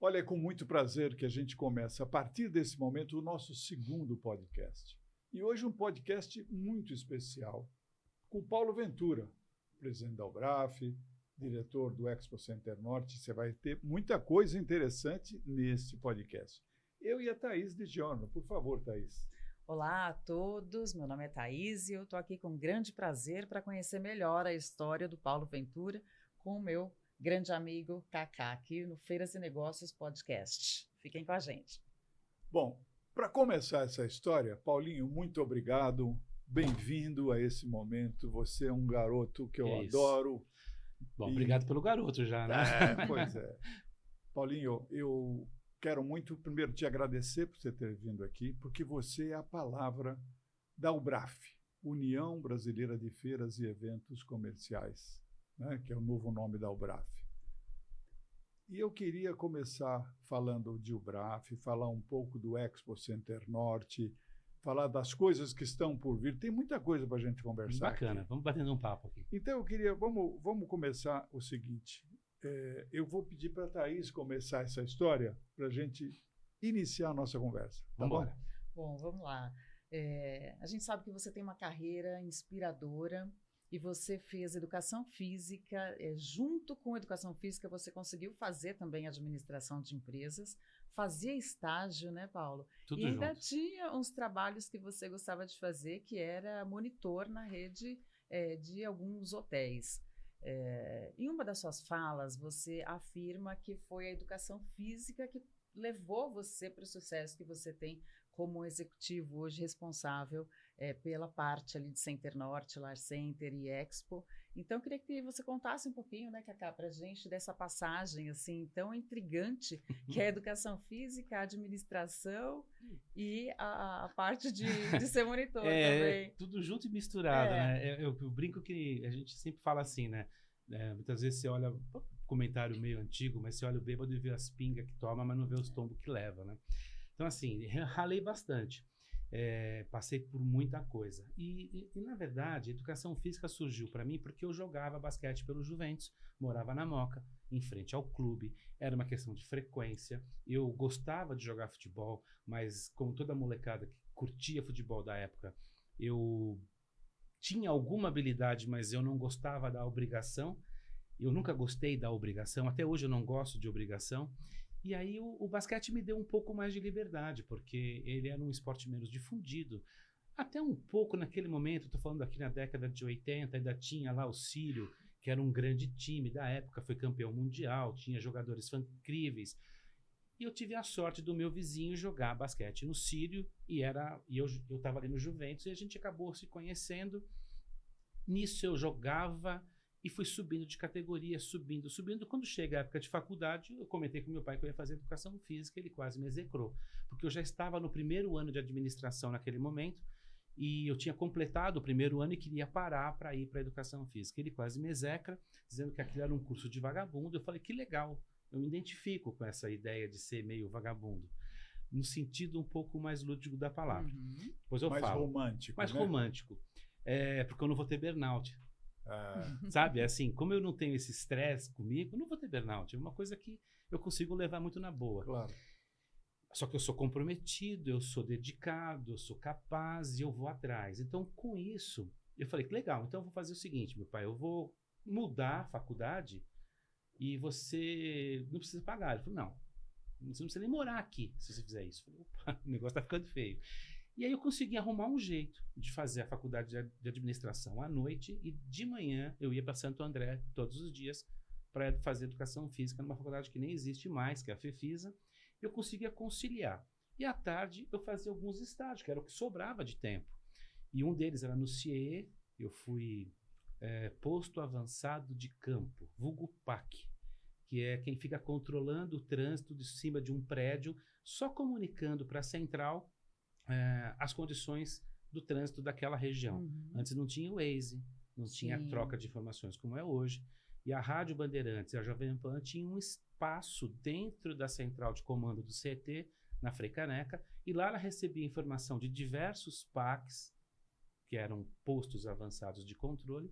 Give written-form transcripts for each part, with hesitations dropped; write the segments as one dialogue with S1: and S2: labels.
S1: Olha, é com muito prazer que a gente começa, a partir desse momento, o nosso segundo podcast. E hoje um podcast muito especial, com Paulo Ventura, presidente da UBRAF, diretor do Expo Center Norte. Você vai ter muita coisa interessante nesse podcast. Eu e a Thaís de Giorno. Por favor, Thaís.
S2: Olá a todos, meu nome é Thaís e eu estou aqui com grande prazer para conhecer melhor a história do Paulo Ventura com o meu grande amigo Kaká, aqui no Feiras e Negócios Podcast. Fiquem com a gente.
S1: Bom, para começar essa história, Paulinho, muito obrigado, bem-vindo a esse momento. Você é um garoto que eu adoro.
S3: Bom, obrigado pelo garoto já, né?
S1: Pois é. Paulinho, eu quero muito, primeiro, te agradecer por você ter vindo aqui, porque você é a palavra da UBRAF, União Brasileira de Feiras e Eventos Comerciais, né, que é o novo nome da UBRAF. E eu queria começar falando de UBRAF, falar um pouco do Expo Center Norte, falar das coisas que estão por vir. Tem muita coisa para a gente conversar.
S3: Bacana,
S1: aqui.
S3: Vamos batendo um papo aqui.
S1: Então, eu queria, vamos começar o seguinte. Eu vou pedir para a Thaís começar essa história para a gente iniciar a nossa conversa. Tá bom?
S2: Bom, vamos lá. A gente sabe que você tem uma carreira inspiradora e você fez educação física. Junto com educação física, você conseguiu fazer também administração de empresas, fazia estágio, né, Paulo?
S3: Tudo
S2: e ainda
S3: junto.
S2: tinha uns trabalhos que você gostava de fazer, que era monitor na rede de alguns hotéis. Em uma das suas falas, você afirma que foi a educação física que levou você para o sucesso que você tem como executivo hoje responsável pela parte ali de Center Norte, Lar Center e Expo. Então, eu queria que você contasse um pouquinho, né, Kaká, para a gente dessa passagem assim tão intrigante que é a educação física, a administração e a parte de ser monitor também.
S3: Tudo junto e misturado, né? Eu brinco que a gente sempre fala assim, né? Muitas vezes você olha, comentário meio antigo, mas você olha o bêbado e vê as pingas que toma, mas não vê os tombos que leva, né? Então, assim, ralei bastante. Passei por muita coisa. E, na verdade, a educação física surgiu para mim porque eu jogava basquete pelo Juventus, morava na Moca, em frente ao clube. Era uma questão de frequência. Eu gostava de jogar futebol, mas como toda molecada que curtia futebol da época, eu tinha alguma habilidade, mas eu não gostava da obrigação. Eu nunca gostei da obrigação. Até hoje eu não gosto de obrigação. E aí o basquete me deu um pouco mais de liberdade, porque ele era um esporte menos difundido. Até um pouco naquele momento, estou falando aqui na década de 80, ainda tinha lá o Sírio, que era um grande time da época, foi campeão mundial, tinha jogadores incríveis. E eu tive a sorte do meu vizinho jogar basquete no Sírio, e eu estava ali no Juventus, e a gente acabou se conhecendo. Nisso eu jogava e fui subindo de categoria, subindo. Quando chega a época de faculdade, eu comentei com meu pai que eu ia fazer educação física, ele quase me execrou, porque eu já estava no primeiro ano de administração naquele momento, e eu tinha completado o primeiro ano e queria parar para ir para a educação física. Ele quase me execra, dizendo que aquilo era um curso de vagabundo. Eu falei, que legal, eu me identifico com essa ideia de ser meio vagabundo, no sentido um pouco mais lúdico da palavra. Depois eu falo.
S1: Romântico,
S3: mais
S1: né?
S3: romântico. Porque eu não vou ter burnout. Sabe, assim, como eu não tenho esse estresse comigo, eu não vou ter burnout. É uma coisa que eu consigo levar muito na boa.
S1: Claro.
S3: Só que eu sou comprometido, eu sou dedicado, eu sou capaz e eu vou atrás. Então, com isso, eu falei, que legal, então eu vou fazer o seguinte, meu pai, eu vou mudar a faculdade e você não precisa pagar. Ele falou, não, você não precisa nem morar aqui se você fizer isso. Eu falei, opa, o negócio tá ficando feio. E aí eu consegui arrumar um jeito de fazer a faculdade de administração à noite e de manhã eu ia para Santo André todos os dias para fazer educação física numa faculdade que nem existe mais, que é a FEFISA. Eu conseguia conciliar. E à tarde eu fazia alguns estágios, que era o que sobrava de tempo. E um deles era no CIE, eu fui posto avançado de campo, vulgo PAC, que é quem fica controlando o trânsito de cima de um prédio, só comunicando para a central as condições do trânsito daquela região. Antes não tinha o Waze, não tinha a troca de informações como é hoje. E a Rádio Bandeirantes e a Jovem Pan tinham um espaço dentro da central de comando do CT, na Freicaneca, e lá ela recebia informação de diversos PACs, que eram postos avançados de controle,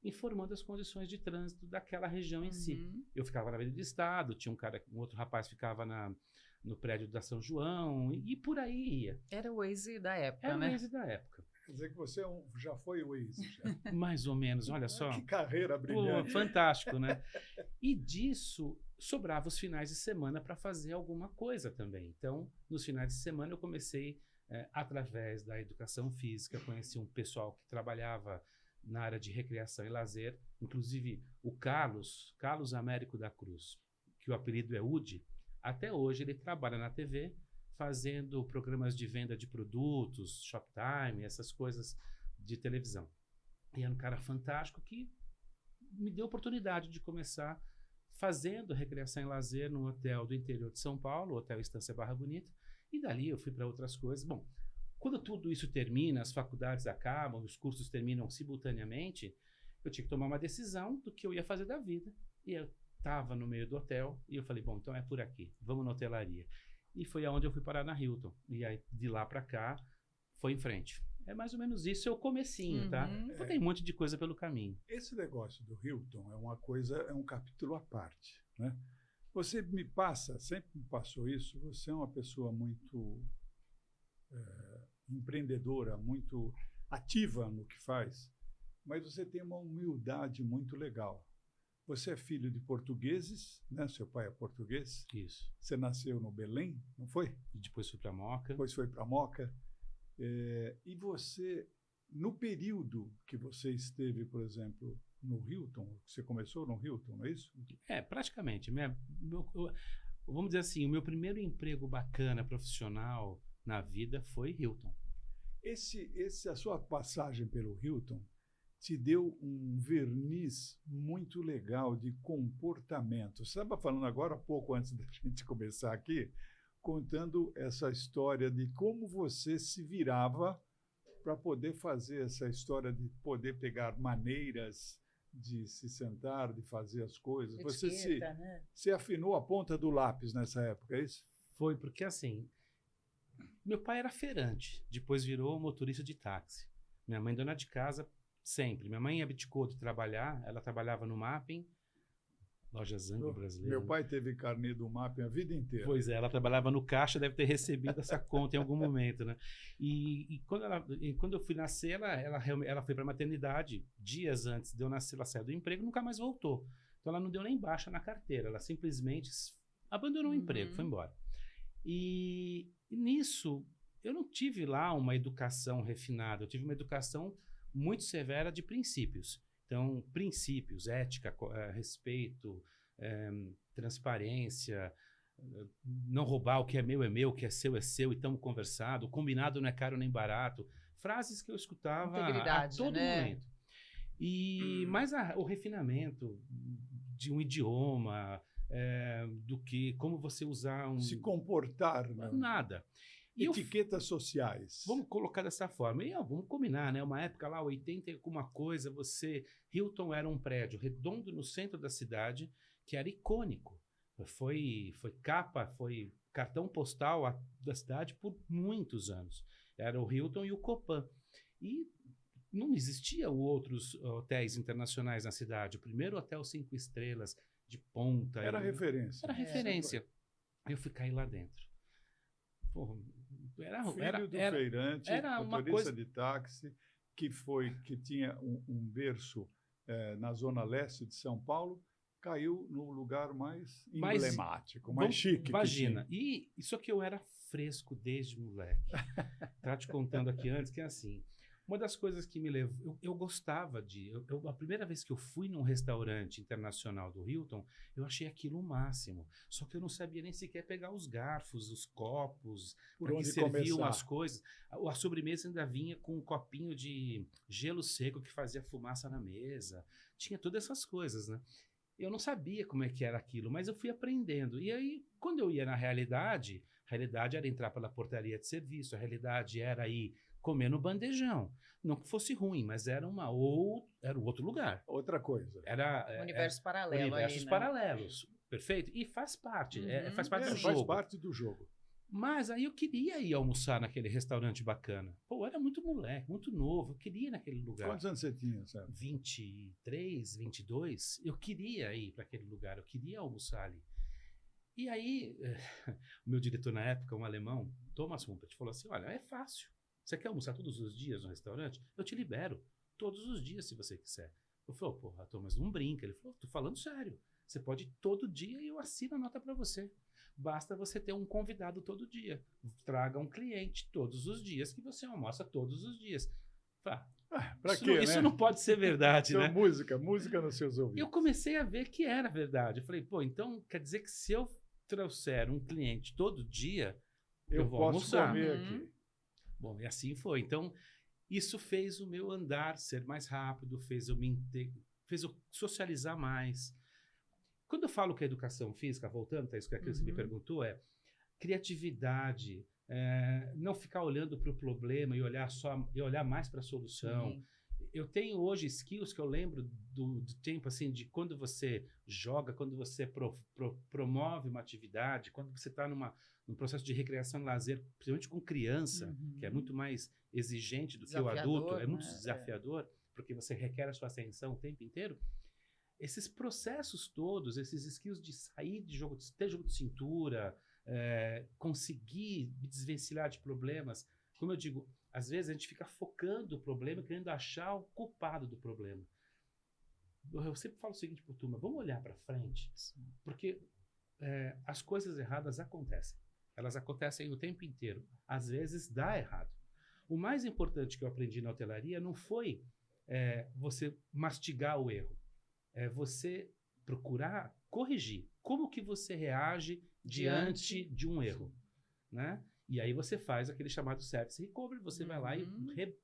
S3: informando as condições de trânsito daquela região em si.
S2: Uhum.
S3: Eu ficava na Avenida do Estado, tinha um outro rapaz ficava no prédio da São João, e por aí ia.
S2: Era o Waze da época,
S3: Era o
S2: né?
S3: Waze da época.
S1: Quer dizer que você já foi o Waze. Já.
S3: Mais ou menos, olha só.
S1: Que carreira
S3: Pô,
S1: brilhante.
S3: fantástico, né? E disso sobrava os finais de semana para fazer alguma coisa também. Então, nos finais de semana eu comecei, através da educação física, conheci um pessoal que trabalhava na área de recreação e lazer, inclusive o Carlos Américo da Cruz, que o apelido é Udi. Até hoje ele trabalha na TV fazendo programas de venda de produtos, Shoptime, essas coisas de televisão. E era um cara fantástico que me deu a oportunidade de começar fazendo recreação e lazer num hotel do interior de São Paulo, o Hotel Estância Barra Bonita, e dali eu fui para outras coisas. Bom, quando tudo isso termina, as faculdades acabam, os cursos terminam simultaneamente, eu tinha que tomar uma decisão do que eu ia fazer da vida. E eu estava no meio do hotel e eu falei, bom, então é por aqui, vamos na hotelaria. E foi aonde eu fui parar na Hilton. E aí, de lá para cá, foi em frente. É mais ou menos isso, é o comecinho, tá? Então tem um monte de coisa pelo caminho.
S1: Esse negócio do Hilton é uma coisa, é um capítulo à parte, né? Você sempre me passou isso, você é uma pessoa muito empreendedora, muito ativa no que faz, mas você tem uma humildade muito legal. Você é filho de portugueses, né? Seu pai é português.
S3: Isso.
S1: Você nasceu no Belém, não foi?
S3: E depois fui para Moca.
S1: Depois foi para Moca. E você, no período que você esteve, por exemplo, no Hilton, você começou no Hilton, não é isso?
S3: Praticamente. Vamos dizer assim, o meu primeiro emprego bacana, profissional, na vida foi Hilton.
S1: A sua passagem pelo Hilton te deu um verniz muito legal de comportamento. Você estava falando agora, pouco antes da gente começar aqui, contando essa história de como você se virava para poder fazer essa história de poder pegar maneiras de se sentar, de fazer as coisas.
S2: Etiqueta, né?
S1: Você afinou a ponta do lápis nessa época, é isso?
S3: Foi porque, assim, meu pai era feirante, depois virou motorista de táxi. Minha mãe dona de casa sempre. Minha mãe abdicou de trabalhar, ela trabalhava no Mapping, loja Zango brasileira.
S1: Meu pai teve carnê do Mapping a vida inteira.
S3: Pois é, ela trabalhava no caixa, deve ter recebido essa conta em algum momento, né? E quando eu fui nascer, ela foi para a maternidade dias antes de eu nascer, ela saiu do emprego e nunca mais voltou. Então ela não deu nem baixa na carteira, ela simplesmente abandonou o emprego, foi embora. E nisso, eu não tive lá uma educação refinada, eu tive uma educação muito severa de princípios. Então, princípios, ética, respeito, transparência, não roubar, o que é meu, o que é seu, e estamos conversado, o combinado não é caro nem barato. Frases que eu escutava a todo momento. Mas o refinamento de um idioma, do que como você usar
S1: se comportar, né?
S3: Nada.
S1: Etiquetas sociais.
S3: Vamos colocar dessa forma. E vamos combinar, né? Uma época lá, 80 e alguma coisa, Hilton era um prédio redondo no centro da cidade, que era icônico. Foi capa, foi cartão postal da cidade por muitos anos. Era o Hilton e o Copan. E não existia outros hotéis internacionais na cidade. O primeiro hotel 5 estrelas, de ponta.
S1: Era referência.
S3: Era referência. Eu fui cair lá dentro. Porra,
S1: Filho do feirante, motorista de táxi, que tinha um berço na zona leste de São Paulo, caiu no lugar mais emblemático, mais chique.
S3: Imagina. E isso que eu era fresco desde moleque. Estava te contando aqui antes que é assim. Uma das coisas que me levou... Eu gostava a primeira vez que eu fui num restaurante internacional do Hilton, eu achei aquilo o máximo. Só que eu não sabia nem sequer pegar os garfos, os copos,
S1: por
S3: onde
S1: onde
S3: serviam
S1: começar.
S3: as coisas. A sobremesa ainda vinha com um copinho de gelo seco que fazia fumaça na mesa. Tinha todas essas coisas, né? Eu não sabia como é que era aquilo, mas eu fui aprendendo. E aí, quando eu ia na realidade, a realidade era entrar pela portaria de serviço, a realidade era ir comer no bandejão. Não que fosse ruim, mas era um outro lugar.
S1: Outra coisa.
S3: Era
S2: universo paralelo.
S3: Universos
S2: ali, né?
S3: paralelos. Perfeito? E faz parte. Faz parte do jogo.
S1: Faz parte do jogo.
S3: Mas aí eu queria ir almoçar naquele restaurante bacana. Pô, eu era muito moleque, muito novo, eu queria ir naquele lugar.
S1: Quantos anos você tinha, sabe?
S3: 23, 22, eu queria ir para aquele lugar, eu queria almoçar ali. E aí, o meu diretor na época, um alemão, Thomas Humpert, falou assim, olha, é fácil. Você quer almoçar todos os dias no restaurante? Eu te libero todos os dias, se você quiser. Eu falei, porra, Thomas, não brinca. Ele falou, tô falando sério. Você pode ir todo dia e eu assino a nota para você. Basta você ter um convidado todo dia. Traga um cliente todos os dias que você almoça todos os dias. Isso não pode ser verdade, né?
S1: Música nos seus ouvidos.
S3: Eu comecei a ver que era verdade. Eu falei, pô, então quer dizer que se eu trouxer um cliente todo dia, eu vou
S1: posso
S3: almoçar.
S1: Comer aqui.
S3: Bom, e assim foi. Então, isso fez o meu andar ser mais rápido, fez eu socializar mais. Quando eu falo que a educação física, voltando, tá, isso que você me perguntou, é criatividade, não ficar olhando para o problema e olhar mais para a solução.
S2: Sim.
S3: Eu tenho hoje skills que eu lembro do tempo assim de quando você joga, quando você promove uma atividade, quando você está num processo de recreação e lazer, principalmente com criança, que é muito mais exigente do que o adulto, é muito desafiador, porque você requer a sua atenção o tempo inteiro. Esses processos todos, esses skills de sair de jogo, de ter jogo de cintura, conseguir desvencilhar de problemas, como eu digo, às vezes a gente fica focando o problema, querendo achar o culpado do problema. Eu sempre falo o seguinte para a turma, vamos olhar para frente, porque as coisas erradas acontecem. Elas acontecem o tempo inteiro. Às vezes dá errado. O mais importante que eu aprendi na hotelaria não foi você mastigar o erro. É você procurar corrigir. Como que você reage diante de um erro, né? E aí você faz aquele chamado service recovery, você vai lá e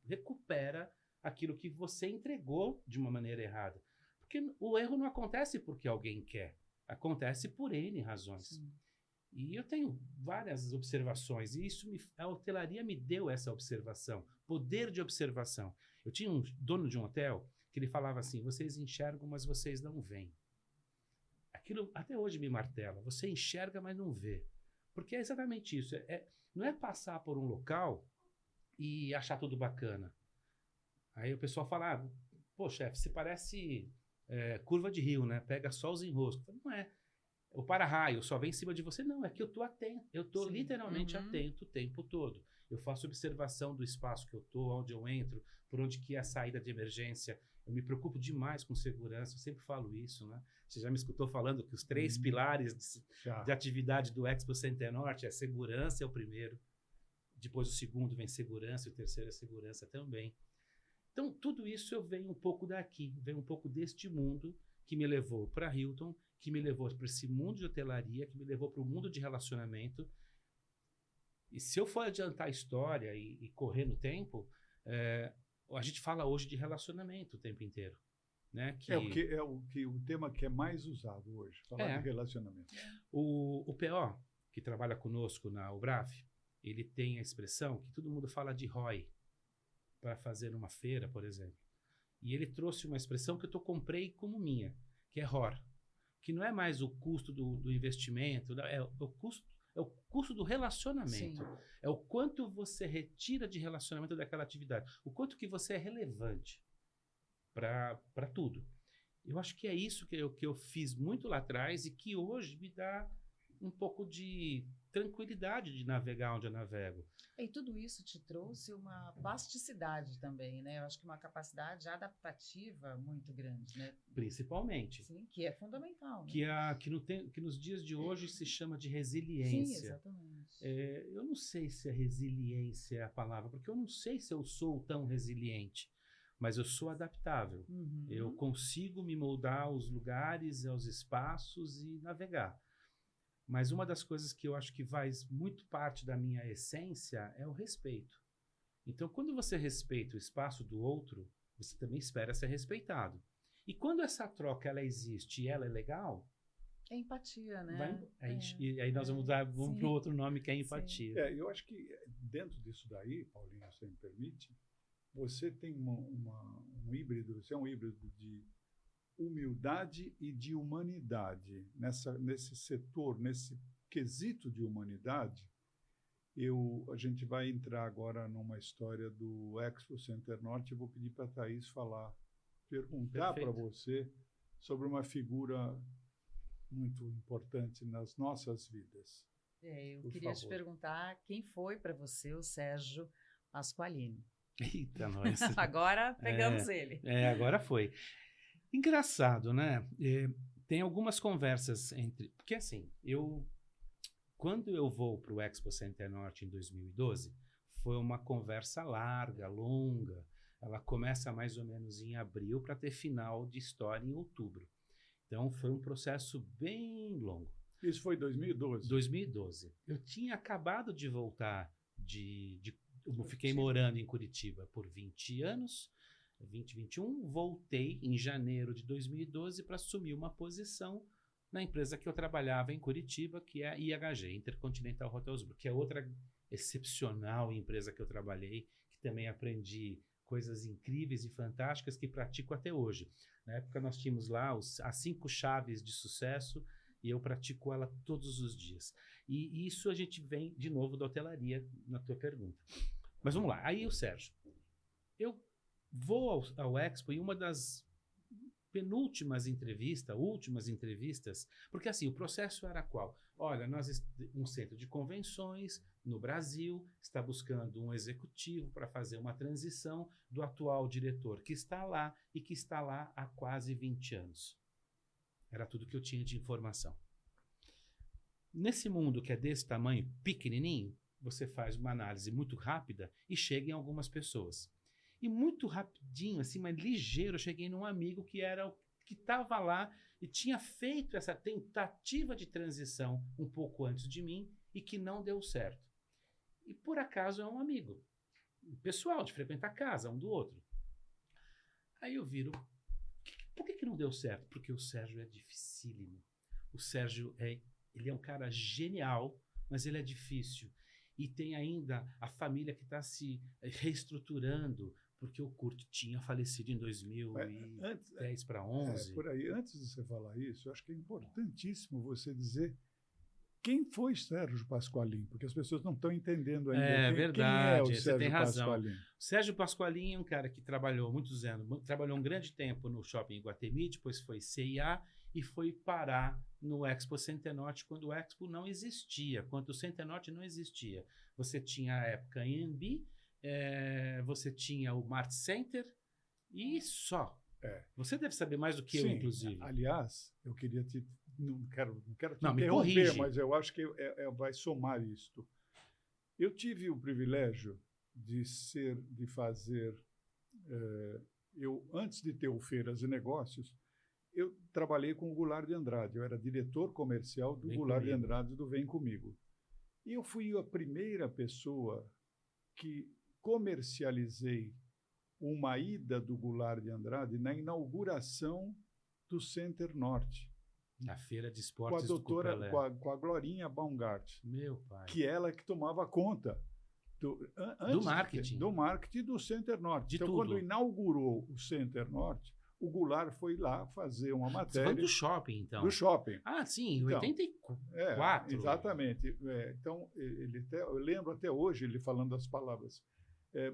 S3: recupera aquilo que você entregou de uma maneira errada. Porque o erro não acontece porque alguém quer, acontece por N razões. Sim. E eu tenho várias observações, e a hotelaria me deu essa observação, poder de observação. Eu tinha um dono de um hotel que ele falava assim, vocês enxergam, mas vocês não veem. Aquilo até hoje me martela, você enxerga, mas não vê. Porque é exatamente isso, não é passar por um local e achar tudo bacana. Aí o pessoal fala, pô chefe, você parece curva de rio, né? Pega só os enroscos. Não é. O para-raio só vem em cima de você. Não, é que eu estou atento. Eu estou literalmente atento o tempo todo. Eu faço observação do espaço que eu estou, onde eu entro, por onde que é a saída de emergência. Eu me preocupo demais com segurança, eu sempre falo isso, né? Você já me escutou falando que os 3 pilares de atividade do Expo Center Norte segurança é o primeiro, depois o segundo vem segurança, e o terceiro é segurança também. Então, tudo isso eu venho um pouco daqui, venho um pouco deste mundo que me levou para Hilton, que me levou para esse mundo de hotelaria, que me levou para o mundo de relacionamento. E se eu for adiantar a história e correr no tempo, a gente fala hoje de relacionamento o tempo inteiro. Né?
S1: O tema que é mais usado hoje, falar de relacionamento.
S3: O PO, que trabalha conosco na UBRAF, ele tem a expressão que todo mundo fala de ROI, para fazer uma feira, por exemplo. E ele trouxe uma expressão que eu comprei como minha, que é ROR, que não é mais o custo do investimento, é o custo do relacionamento. Sim. É o quanto você retira de relacionamento daquela atividade, o quanto que você é relevante para tudo. Eu acho que é isso que eu fiz muito lá atrás e que hoje me dá um pouco de tranquilidade de navegar onde eu navego.
S2: E tudo isso te trouxe uma plasticidade também, né? Eu acho que uma capacidade adaptativa muito grande, né?
S3: Principalmente.
S2: Sim, que é fundamental. Né?
S3: Que nos dias de hoje se chama de resiliência.
S2: Sim, exatamente.
S3: Eu não sei se a resiliência é a palavra, porque eu não sei se eu sou tão resiliente, mas eu sou adaptável. Eu consigo me moldar aos lugares, aos espaços e navegar. Mas uma das coisas que eu acho que faz muito parte da minha essência é o respeito. Então, quando você respeita o espaço do outro, você também espera ser respeitado. E quando essa troca ela existe e ela é legal...
S2: É empatia, né?
S3: E aí nós vamos para o outro nome que é empatia.
S1: Eu acho que dentro disso daí, Paulinho, se me permite, você tem um híbrido, você é um híbrido de humildade e de humanidade nesse setor, nesse quesito de humanidade. A gente vai entrar agora numa história do Expo Center Norte. Eu vou pedir para a Thaís perguntar para você sobre uma figura muito importante nas nossas vidas.
S2: Eu queria te perguntar quem foi para você o Sérgio Pasqualini.
S3: Eita, nós.
S2: Agora pegamos ele.
S3: Agora foi. Engraçado, né? Tem algumas conversas porque assim, quando eu vou para o Expo Center Norte em 2012, foi uma conversa larga, longa. Ela começa mais ou menos em abril para ter final de história em outubro. Então, foi um processo bem longo.
S1: Isso foi 2012?
S3: 2012. Eu tinha acabado de voltar eu fiquei morando em Curitiba por 20 anos, 21. Voltei em janeiro de 2012 para assumir uma posição na empresa que eu trabalhava em Curitiba, que é a IHG, Intercontinental Hotels Group, que é outra excepcional empresa que eu trabalhei, que também aprendi coisas incríveis e fantásticas que pratico até hoje. Na época nós tínhamos lá as 5 chaves de sucesso e eu pratico ela todos os dias. E isso a gente vem de novo da hotelaria na tua pergunta. Mas vamos lá. Aí o Sérgio, eu vou ao Expo e uma das últimas entrevistas, porque assim, o processo era qual? Olha, um centro de convenções no Brasil está buscando um executivo para fazer uma transição do atual diretor que está lá e que está lá há quase 20 anos. Era tudo que eu tinha de informação. Nesse mundo que é desse tamanho, pequenininho, você faz uma análise muito rápida e chega em algumas pessoas. E muito rapidinho, assim, mas ligeiro, eu cheguei num amigo que estava lá e tinha feito essa tentativa de transição um pouco antes de mim e que não deu certo. E por acaso é um amigo pessoal, de frequentar a casa um do outro. Aí eu viro, por que não deu certo? Porque o Sérgio é dificílimo. O Sérgio ele é um cara genial, mas ele é difícil. E tem ainda a família que está se reestruturando, porque o Kurt tinha falecido em 2010 para 11.
S1: Por aí, antes de você falar isso, eu acho que é importantíssimo você dizer quem foi Sérgio Pasqualini, porque as pessoas não estão entendendo ainda
S3: verdade,
S1: quem é o
S3: você tem
S1: Sérgio
S3: razão.
S1: Pasqualini.
S3: O Sérgio Pasqualini é um cara que trabalhou muitos anos, trabalhou um grande tempo no shopping Iguatemi, depois foi CIA e foi parar no Expo Center Norte quando o Expo não existia, quando o Center Norte não existia. Você tinha a época AMB, você tinha o Mart Center e só. Você deve saber mais do que eu, inclusive.
S1: Aliás, eu queria não quero te
S3: me
S1: interromper,
S3: corrige.
S1: mas eu acho que vai somar isto. Eu tive o privilégio de fazer, antes de ter o Feiras e Negócios, eu trabalhei com o Goulart de Andrade. Eu era diretor comercial do Goulart de Andrade do Vem Comigo. E eu fui a primeira pessoa que comercializei uma ida do Goulart de Andrade na inauguração do Center Norte.
S3: Na feira de esportes
S1: com a Glorinha Baumgart.
S3: Meu pai.
S1: Que ela que tomava conta do marketing. Do marketing do Center Norte. Então, quando inaugurou o Center Norte, o Goulart foi lá fazer uma matéria. Você
S3: falou do shopping, então?
S1: Do shopping.
S3: Ah, sim, em 84.
S1: Exatamente. Então, eu lembro até hoje ele falando as palavras.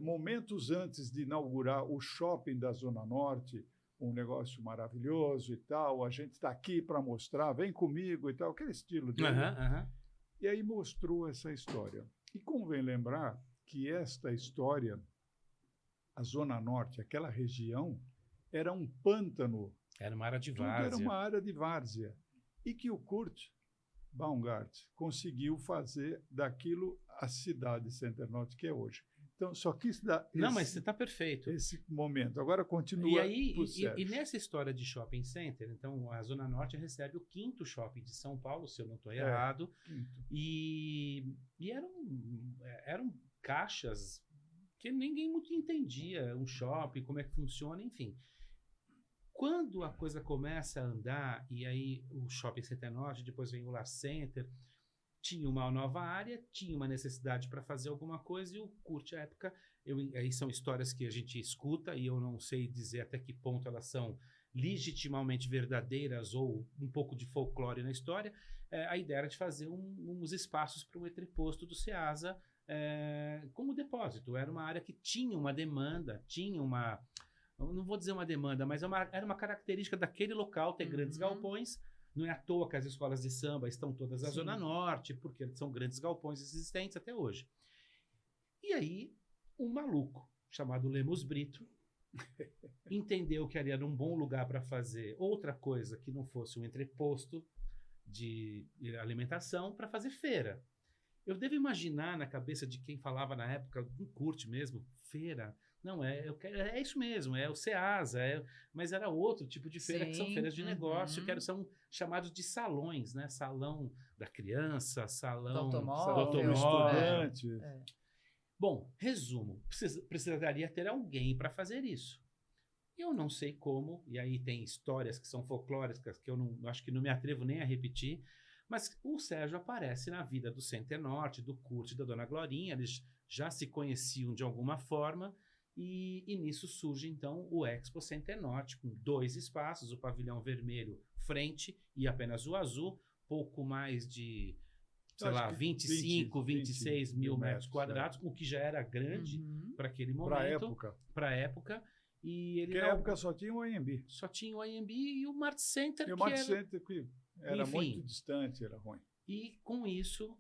S1: Momentos antes de inaugurar o shopping da Zona Norte, um negócio maravilhoso e tal, a gente está aqui para mostrar, vem comigo e tal, aquele estilo dele. E aí mostrou essa história. E convém lembrar que esta história, a Zona Norte, aquela região, era um pântano.
S3: Era uma área de várzea.
S1: Era uma área de várzea. E que o Kurt Baumgart conseguiu fazer daquilo a cidade Center Norte que é hoje. Então, só quis dar
S3: Não, mas você está perfeito.
S1: Esse momento. Agora continua.
S3: E nessa história de shopping center, então a Zona Norte recebe o 5º shopping de São Paulo, se eu não estou errado. E eram caixas que ninguém muito entendia, um shopping, como é que funciona, enfim. Quando a coisa começa a andar, e aí o Shopping Center Norte, depois vem o Lar Center, tinha uma nova área, tinha uma necessidade para fazer alguma coisa, e o Kurt, à época, aí são histórias que a gente escuta, e eu não sei dizer até que ponto elas são legitimamente verdadeiras ou um pouco de folclore na história. A ideia era de fazer uns espaços para um entreposto do Ceasa como depósito. Era uma área que tinha uma demanda, tinha uma... Não vou dizer uma demanda, mas era uma característica daquele local ter grandes galpões. Não é à toa que as escolas de samba estão todas na Zona Norte, porque são grandes galpões existentes até hoje. E aí, um maluco chamado Lemos Brito entendeu que ali era um bom lugar para fazer outra coisa que não fosse um entreposto de alimentação, para fazer feira. Eu devo imaginar na cabeça de quem falava na época, não curte mesmo, feira. Não, é isso mesmo, é o Ceasa, mas era outro tipo de feira, que são feiras de negócio, são chamados de salões, né? Salão da criança, salão do automóvel,
S1: estudante.
S3: Bom, resumo, precisaria ter alguém para fazer isso. Eu não sei como, e aí tem histórias que são folclóricas que eu acho que não me atrevo nem a repetir, mas o Sérgio aparece na vida do Center Norte, do Curte e da Dona Glorinha, eles já se conheciam de alguma forma, e nisso surge então o Expo Center Norte, com 2 espaços, o pavilhão vermelho frente e apenas o azul, pouco mais de, sei lá, 25, 26 mil metros quadrados, o que já era grande para aquele momento. Para a época. E ele
S1: na época só tinha o AMB.
S3: Só tinha o AMB e o Mart Center.
S1: E o Mart Center que era muito distante, era ruim.
S3: E com isso,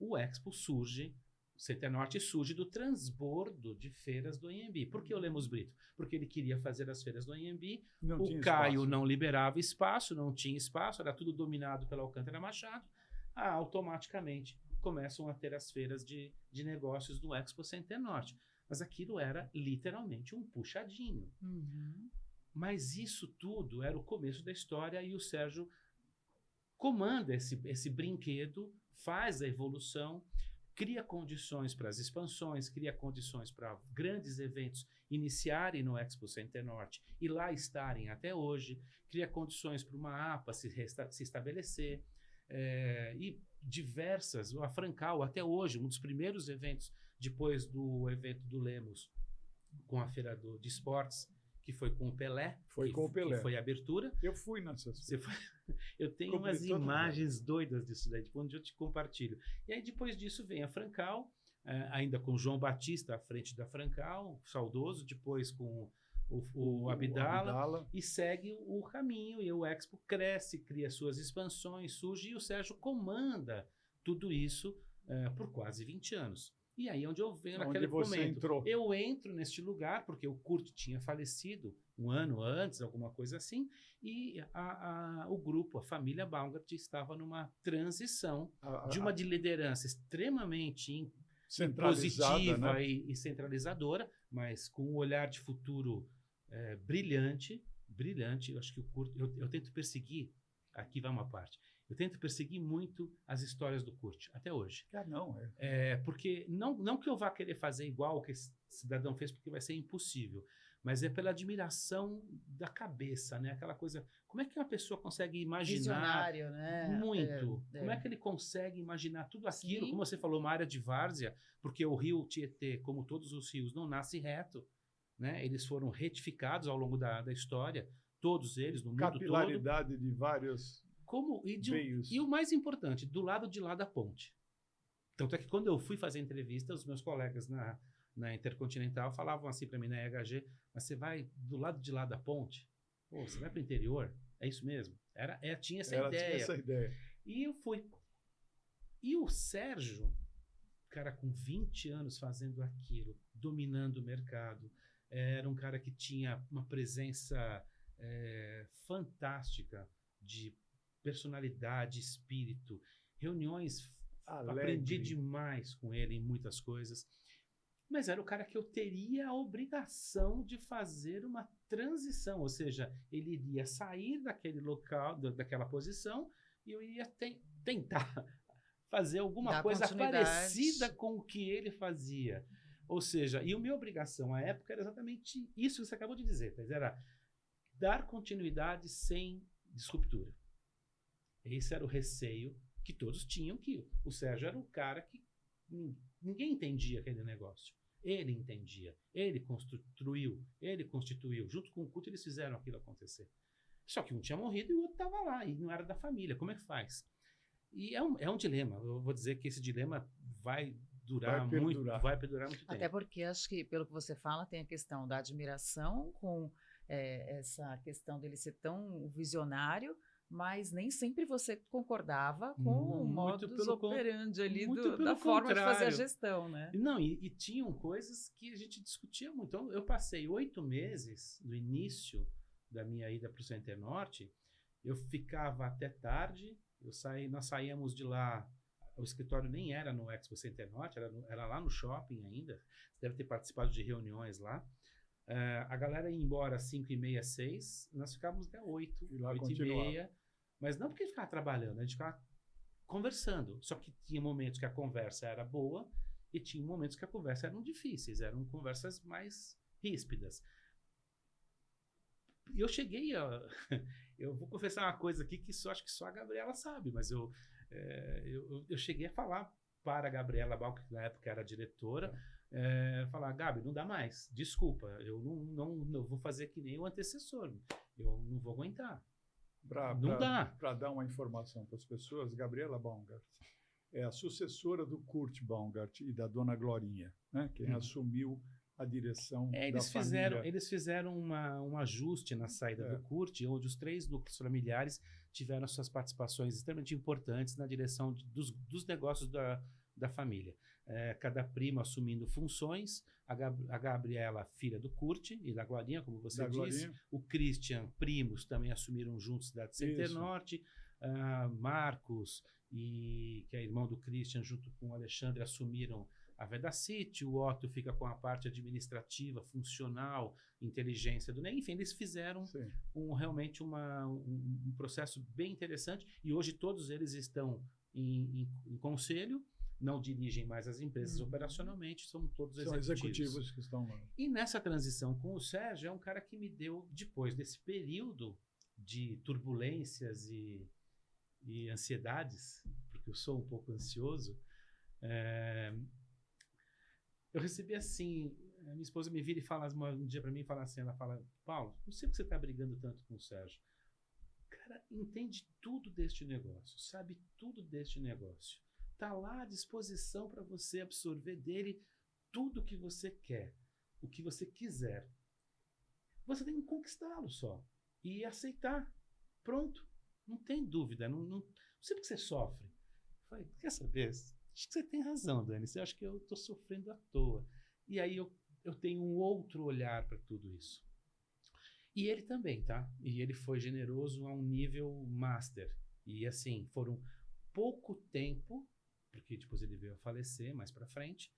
S3: o Expo surge, o Center Norte surge do transbordo de feiras do AMB. Por que o Lemos Brito? Porque ele queria fazer as feiras do AMB, o Caio não liberava espaço, não tinha espaço, era tudo dominado pela Alcântara Machado, automaticamente começam a ter as feiras de negócios do Expo Center Norte. Mas aquilo era literalmente um puxadinho. Mas isso tudo era o começo da história e o Sérgio comanda esse brinquedo, faz a evolução, cria condições para as expansões, cria condições para grandes eventos iniciarem no Expo Center Norte e lá estarem até hoje, cria condições para uma APA se estabelecer, e diversas, a Francal até hoje, um dos primeiros eventos depois do evento do Lemos com a feira de esportes, que foi com o Pelé. Que foi a abertura.
S1: Eu fui nessa feira.
S3: Eu tenho umas imagens doidas disso daí, tipo, onde eu te compartilho. E aí depois disso vem a Francal, ainda com o João Batista à frente da Francal, saudoso, depois com o Abdala, e segue o caminho, e o Expo cresce, cria suas expansões, surge, e o Sérgio comanda tudo isso por quase 20 anos. E aí onde eu venho naquele momento. Eu entro neste lugar, porque o Kurt tinha falecido um ano antes, alguma coisa assim, e o grupo, a família Baumgart, estava numa transição de uma liderança extremamente positiva, né? e centralizadora, mas com um olhar de futuro brilhante. Eu acho que o Kurt, eu tento perseguir, aqui vai uma parte, eu tento perseguir muito as histórias do Kurt, até hoje. Porque não que eu vá querer fazer igual o que esse cidadão fez, porque vai ser impossível, mas é pela admiração da cabeça, né? Aquela coisa, como é que uma pessoa consegue imaginar...
S2: Visionário, né?
S3: Muito. Como é que ele consegue imaginar tudo aquilo? Sim. Como você falou, uma área de várzea, porque o rio Tietê, como todos os rios, não nasce reto, né? Eles foram retificados ao longo da história, todos eles, no mundo todo.
S1: Capilaridade de vários...
S3: E o mais importante, do lado de lá da ponte. Tanto é que quando eu fui fazer entrevista, os meus colegas na Intercontinental falavam assim para mim na EHG, mas você vai do lado de lá da ponte? Pô, você vai para o interior? É isso mesmo? Tinha essa ideia. E eu fui. E o Sérgio, cara com 20 anos fazendo aquilo, dominando o mercado, era um cara que tinha uma presença fantástica de personalidade, espírito, reuniões, aprendi demais com ele em muitas coisas, mas era o cara que eu teria a obrigação de fazer uma transição, ou seja, ele iria sair daquele local, daquela posição, e eu iria tentar fazer alguma coisa parecida com o que ele fazia. Ou seja, e a minha obrigação à época era exatamente isso que você acabou de dizer, mas era dar continuidade sem disruptura. Esse era o receio que todos tinham, que o Sérgio era um cara que ninguém entendia aquele negócio. Ele entendia, ele constituiu, junto com o Kurt eles fizeram aquilo acontecer. Só que um tinha morrido e o outro estava lá, e não era da família, como é que faz? E é um dilema, eu vou dizer que esse dilema vai durar muito, vai perdurar muito tempo.
S2: Até porque acho que, pelo que você fala, tem a questão da admiração com essa questão dele ser tão visionário, mas nem sempre você concordava com o modus operandi ali da forma de fazer a gestão, né?
S3: Não, e tinham coisas que a gente discutia muito. Então, eu passei 8 meses no início da minha ida para o Center Norte, eu ficava até tarde, nós saíamos de lá, o escritório nem era no Expo Center Norte, era lá no shopping ainda, você deve ter participado de reuniões lá. A galera ia embora às 5h30, 6h, nós ficávamos até 8, 8h30, mas não porque ficava trabalhando, a gente ficava conversando. Só que tinha momentos que a conversa era boa e tinha momentos que a conversa eram difíceis, eram conversas mais ríspidas. E eu cheguei a... Eu vou confessar uma coisa aqui que acho que só a Gabriela sabe, mas eu cheguei a falar para a Gabriela Bal, que na época era diretora, falar, Gabi, não dá mais, desculpa, eu não vou fazer que nem o antecessor, eu não vou aguentar. Não dá.
S1: Para dar uma informação para as pessoas, Gabriela Baumgart é a sucessora do Kurt Baumgart e da dona Glorinha, né? Quem assumiu a direção da família.
S3: Eles fizeram um ajuste na saída do Kurt, onde os 3 núcleos familiares tiveram suas participações extremamente importantes na direção dos negócios da família. Cada primo assumindo funções, a Gabriela, filha do Kurt e da Glorinha, como você disse, o Christian, primos, também assumiram juntos Cidade Center Norte, Marcos, que é irmão do Christian, junto com o Alexandre, assumiram a Vedacity, o Otto fica com a parte administrativa, funcional, inteligência do NEM. Enfim, eles fizeram realmente um processo bem interessante e hoje todos eles estão em conselho, não dirigem mais as empresas operacionalmente, são todos executivos
S1: que estão lá.
S3: E nessa transição com o Sérgio, é um cara que me deu, depois desse período de turbulências e ansiedades, porque eu sou um pouco ansioso, eu recebi assim, a minha esposa me vira e fala um dia para mim, ela fala, Paulo, não sei por que você está brigando tanto com o Sérgio. O cara entende tudo deste negócio, sabe tudo deste negócio. Está lá à disposição para você absorver dele tudo o que você quer, o que você quiser. Você tem que conquistá-lo só e aceitar. Pronto, não tem dúvida, não sei por que você sofre. Eu falei, quer saber? Acho que você tem razão, Dani. Você acha que eu estou sofrendo à toa. E aí eu tenho um outro olhar para tudo isso. E ele também, tá? E ele foi generoso a um nível master. E assim, foram pouco tempo, porque depois ele veio a falecer mais para frente,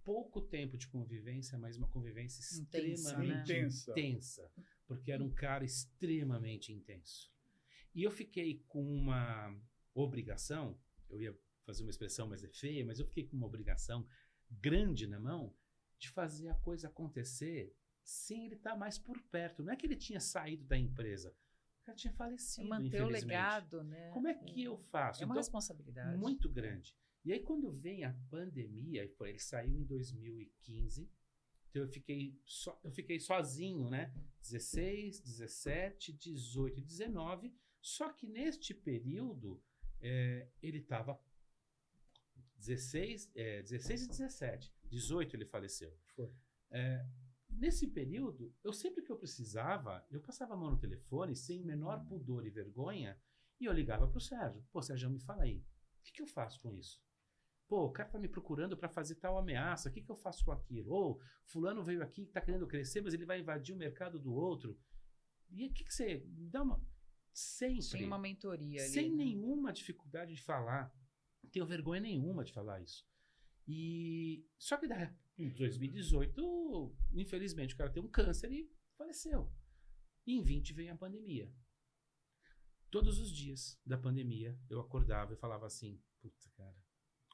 S3: pouco tempo de convivência, mas uma convivência extremamente intensa. Porque era um cara extremamente intenso. E eu fiquei com uma obrigação, eu ia fazer uma expressão mais feia, mas eu fiquei com uma obrigação grande na mão de fazer a coisa acontecer sem ele estar mais por perto. Não é que ele tinha saído da empresa, o cara tinha falecido,
S2: manter o legado, né?
S3: Como é que eu faço?
S2: É uma responsabilidade.
S3: Muito grande. E aí quando vem a pandemia, ele saiu em 2015, então eu fiquei sozinho, né? 16, 17, 18 e 19, só que neste período ele estava 16 e 17. 18 ele faleceu.
S1: Foi.
S3: Nesse período, sempre que eu precisava, eu passava a mão no telefone sem menor pudor e vergonha e eu ligava para o Sérgio. Pô, Sérgio, me fala aí, o que eu faço com isso? Pô, o cara tá me procurando para fazer tal ameaça, o que eu faço com aquilo? Ou fulano veio aqui e tá querendo crescer, mas ele vai invadir o mercado do outro. E o que você... dá uma... Sempre.
S2: Tinha uma mentoria ali.
S3: Sem nenhuma dificuldade de falar. Não tenho vergonha nenhuma de falar isso. Só que em 2018, infelizmente, o cara teve um câncer e faleceu. E em 20 veio a pandemia. Todos os dias da pandemia, eu acordava e falava assim, puta, cara,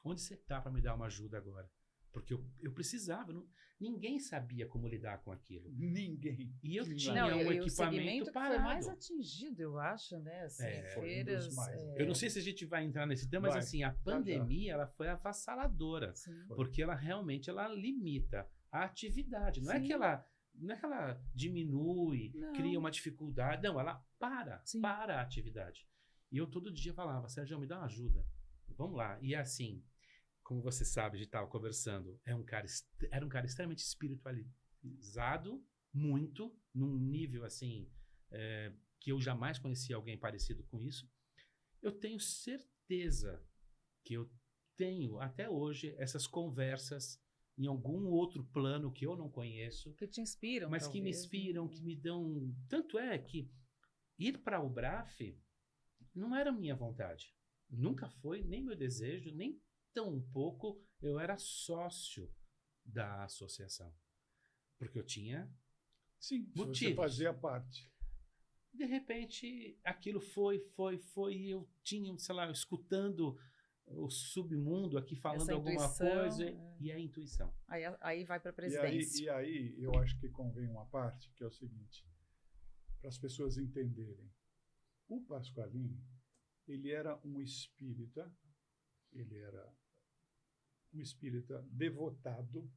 S3: onde você tá para me dar uma ajuda agora? Porque eu precisava, ninguém sabia como lidar com aquilo.
S1: Ninguém.
S3: E eu tinha um equipamento parado.
S2: Foi mais atingido, eu acho, né? Assim, feiras.
S3: Eu não sei se a gente vai entrar nesse tema, mas assim, a pandemia ela foi avassaladora.
S2: Sim.
S3: Porque ela realmente limita a atividade. Não é que ela diminui, cria uma dificuldade. Não, ela para a atividade. E eu todo dia falava, Sérgio, me dá uma ajuda. Vamos lá. E assim, como você sabe, a gente estava conversando, era um cara extremamente espiritualizado, muito, num nível assim, que eu jamais conheci alguém parecido com isso. Eu tenho certeza que eu tenho, até hoje, essas conversas em algum outro plano que eu não conheço.
S2: Que te inspiram,
S3: mas que me inspiram, que me dão... Tanto é que ir para o BRAF não era minha vontade. Nunca foi, nem meu desejo, nem tão pouco eu era sócio da associação. Porque eu tinha motivos.
S1: Você fazia parte.
S3: De repente, aquilo foi, e eu tinha, sei lá, escutando o submundo aqui falando alguma coisa, e a intuição.
S2: Aí vai para a presidência.
S1: E aí, eu acho que convém uma parte, que é o seguinte, para as pessoas entenderem. O Pasqualini, ele era um espírita devotado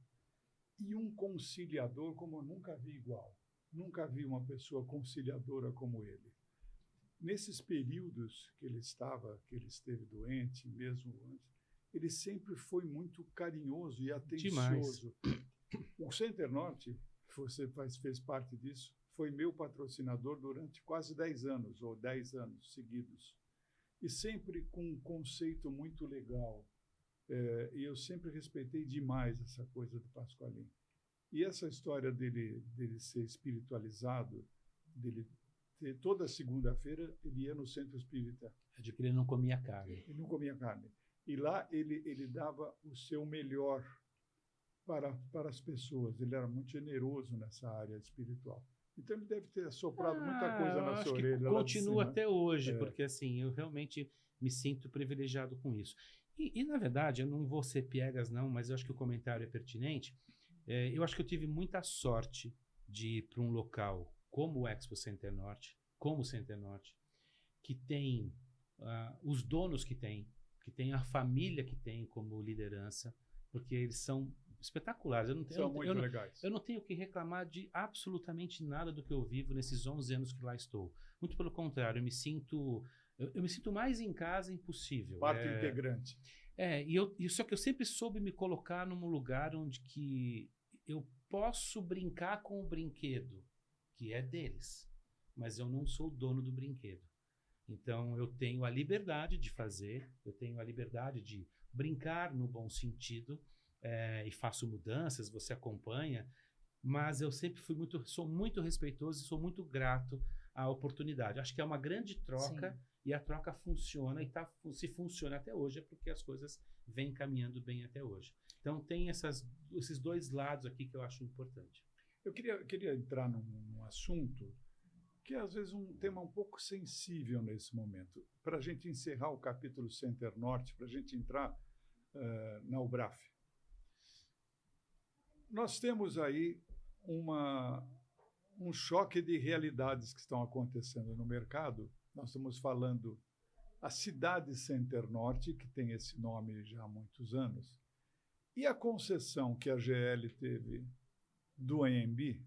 S1: e um conciliador como eu nunca vi igual. Nunca vi uma pessoa conciliadora como ele. Nesses períodos que ele esteve doente, mesmo antes, ele sempre foi muito carinhoso e atencioso. Demais. O Center Norte, você fez parte disso, foi meu patrocinador durante quase 10 anos, ou 10 anos seguidos. E sempre com um conceito muito legal. E eu sempre respeitei demais essa coisa do Pasqualini. E essa história dele ser espiritualizado, dele ter, toda segunda-feira ele ia no centro espírita.
S3: É de que ele não comia carne.
S1: Ele não comia carne. E lá ele dava o seu melhor para as pessoas. Ele era muito generoso nessa área espiritual. Então ele deve ter soprado muita coisa na sua orelha.
S3: Continua até hoje, porque assim, eu realmente me sinto privilegiado com isso. E na verdade, eu não vou ser piegas não, mas eu acho que o comentário é pertinente. Eu acho que eu tive muita sorte de ir para um local como o Expo Center Norte, como o Center Norte, que tem os donos que tem a família que tem como liderança, porque eles são espetaculares.
S1: São muito legais.
S3: Eu não tenho que reclamar de absolutamente nada do que eu vivo nesses 11 anos que lá estou. Muito pelo contrário, eu me sinto mais em casa impossível.
S1: Parte integrante.
S3: Só que eu sempre soube me colocar num lugar onde que eu posso brincar com o brinquedo, que é deles, mas eu não sou o dono do brinquedo. Então, eu tenho a liberdade de fazer, eu tenho a liberdade de brincar no bom sentido, e faço mudanças, você acompanha, mas eu sempre sou muito respeitoso e sou muito grato à oportunidade. Acho que é uma grande troca. Sim. E a troca funciona, e se funciona até hoje é porque as coisas vêm caminhando bem até hoje. Então, tem esses dois lados aqui que eu acho importante.
S1: Eu queria entrar num assunto que, às vezes, um tema um pouco sensível nesse momento. Para a gente encerrar o capítulo Center Norte, para a gente entrar na UBRAF. Nós temos aí um choque de realidades que estão acontecendo no mercado. Nós estamos falando a cidade Center Norte, que tem esse nome já há muitos anos, e a concessão que a GL teve do AMB,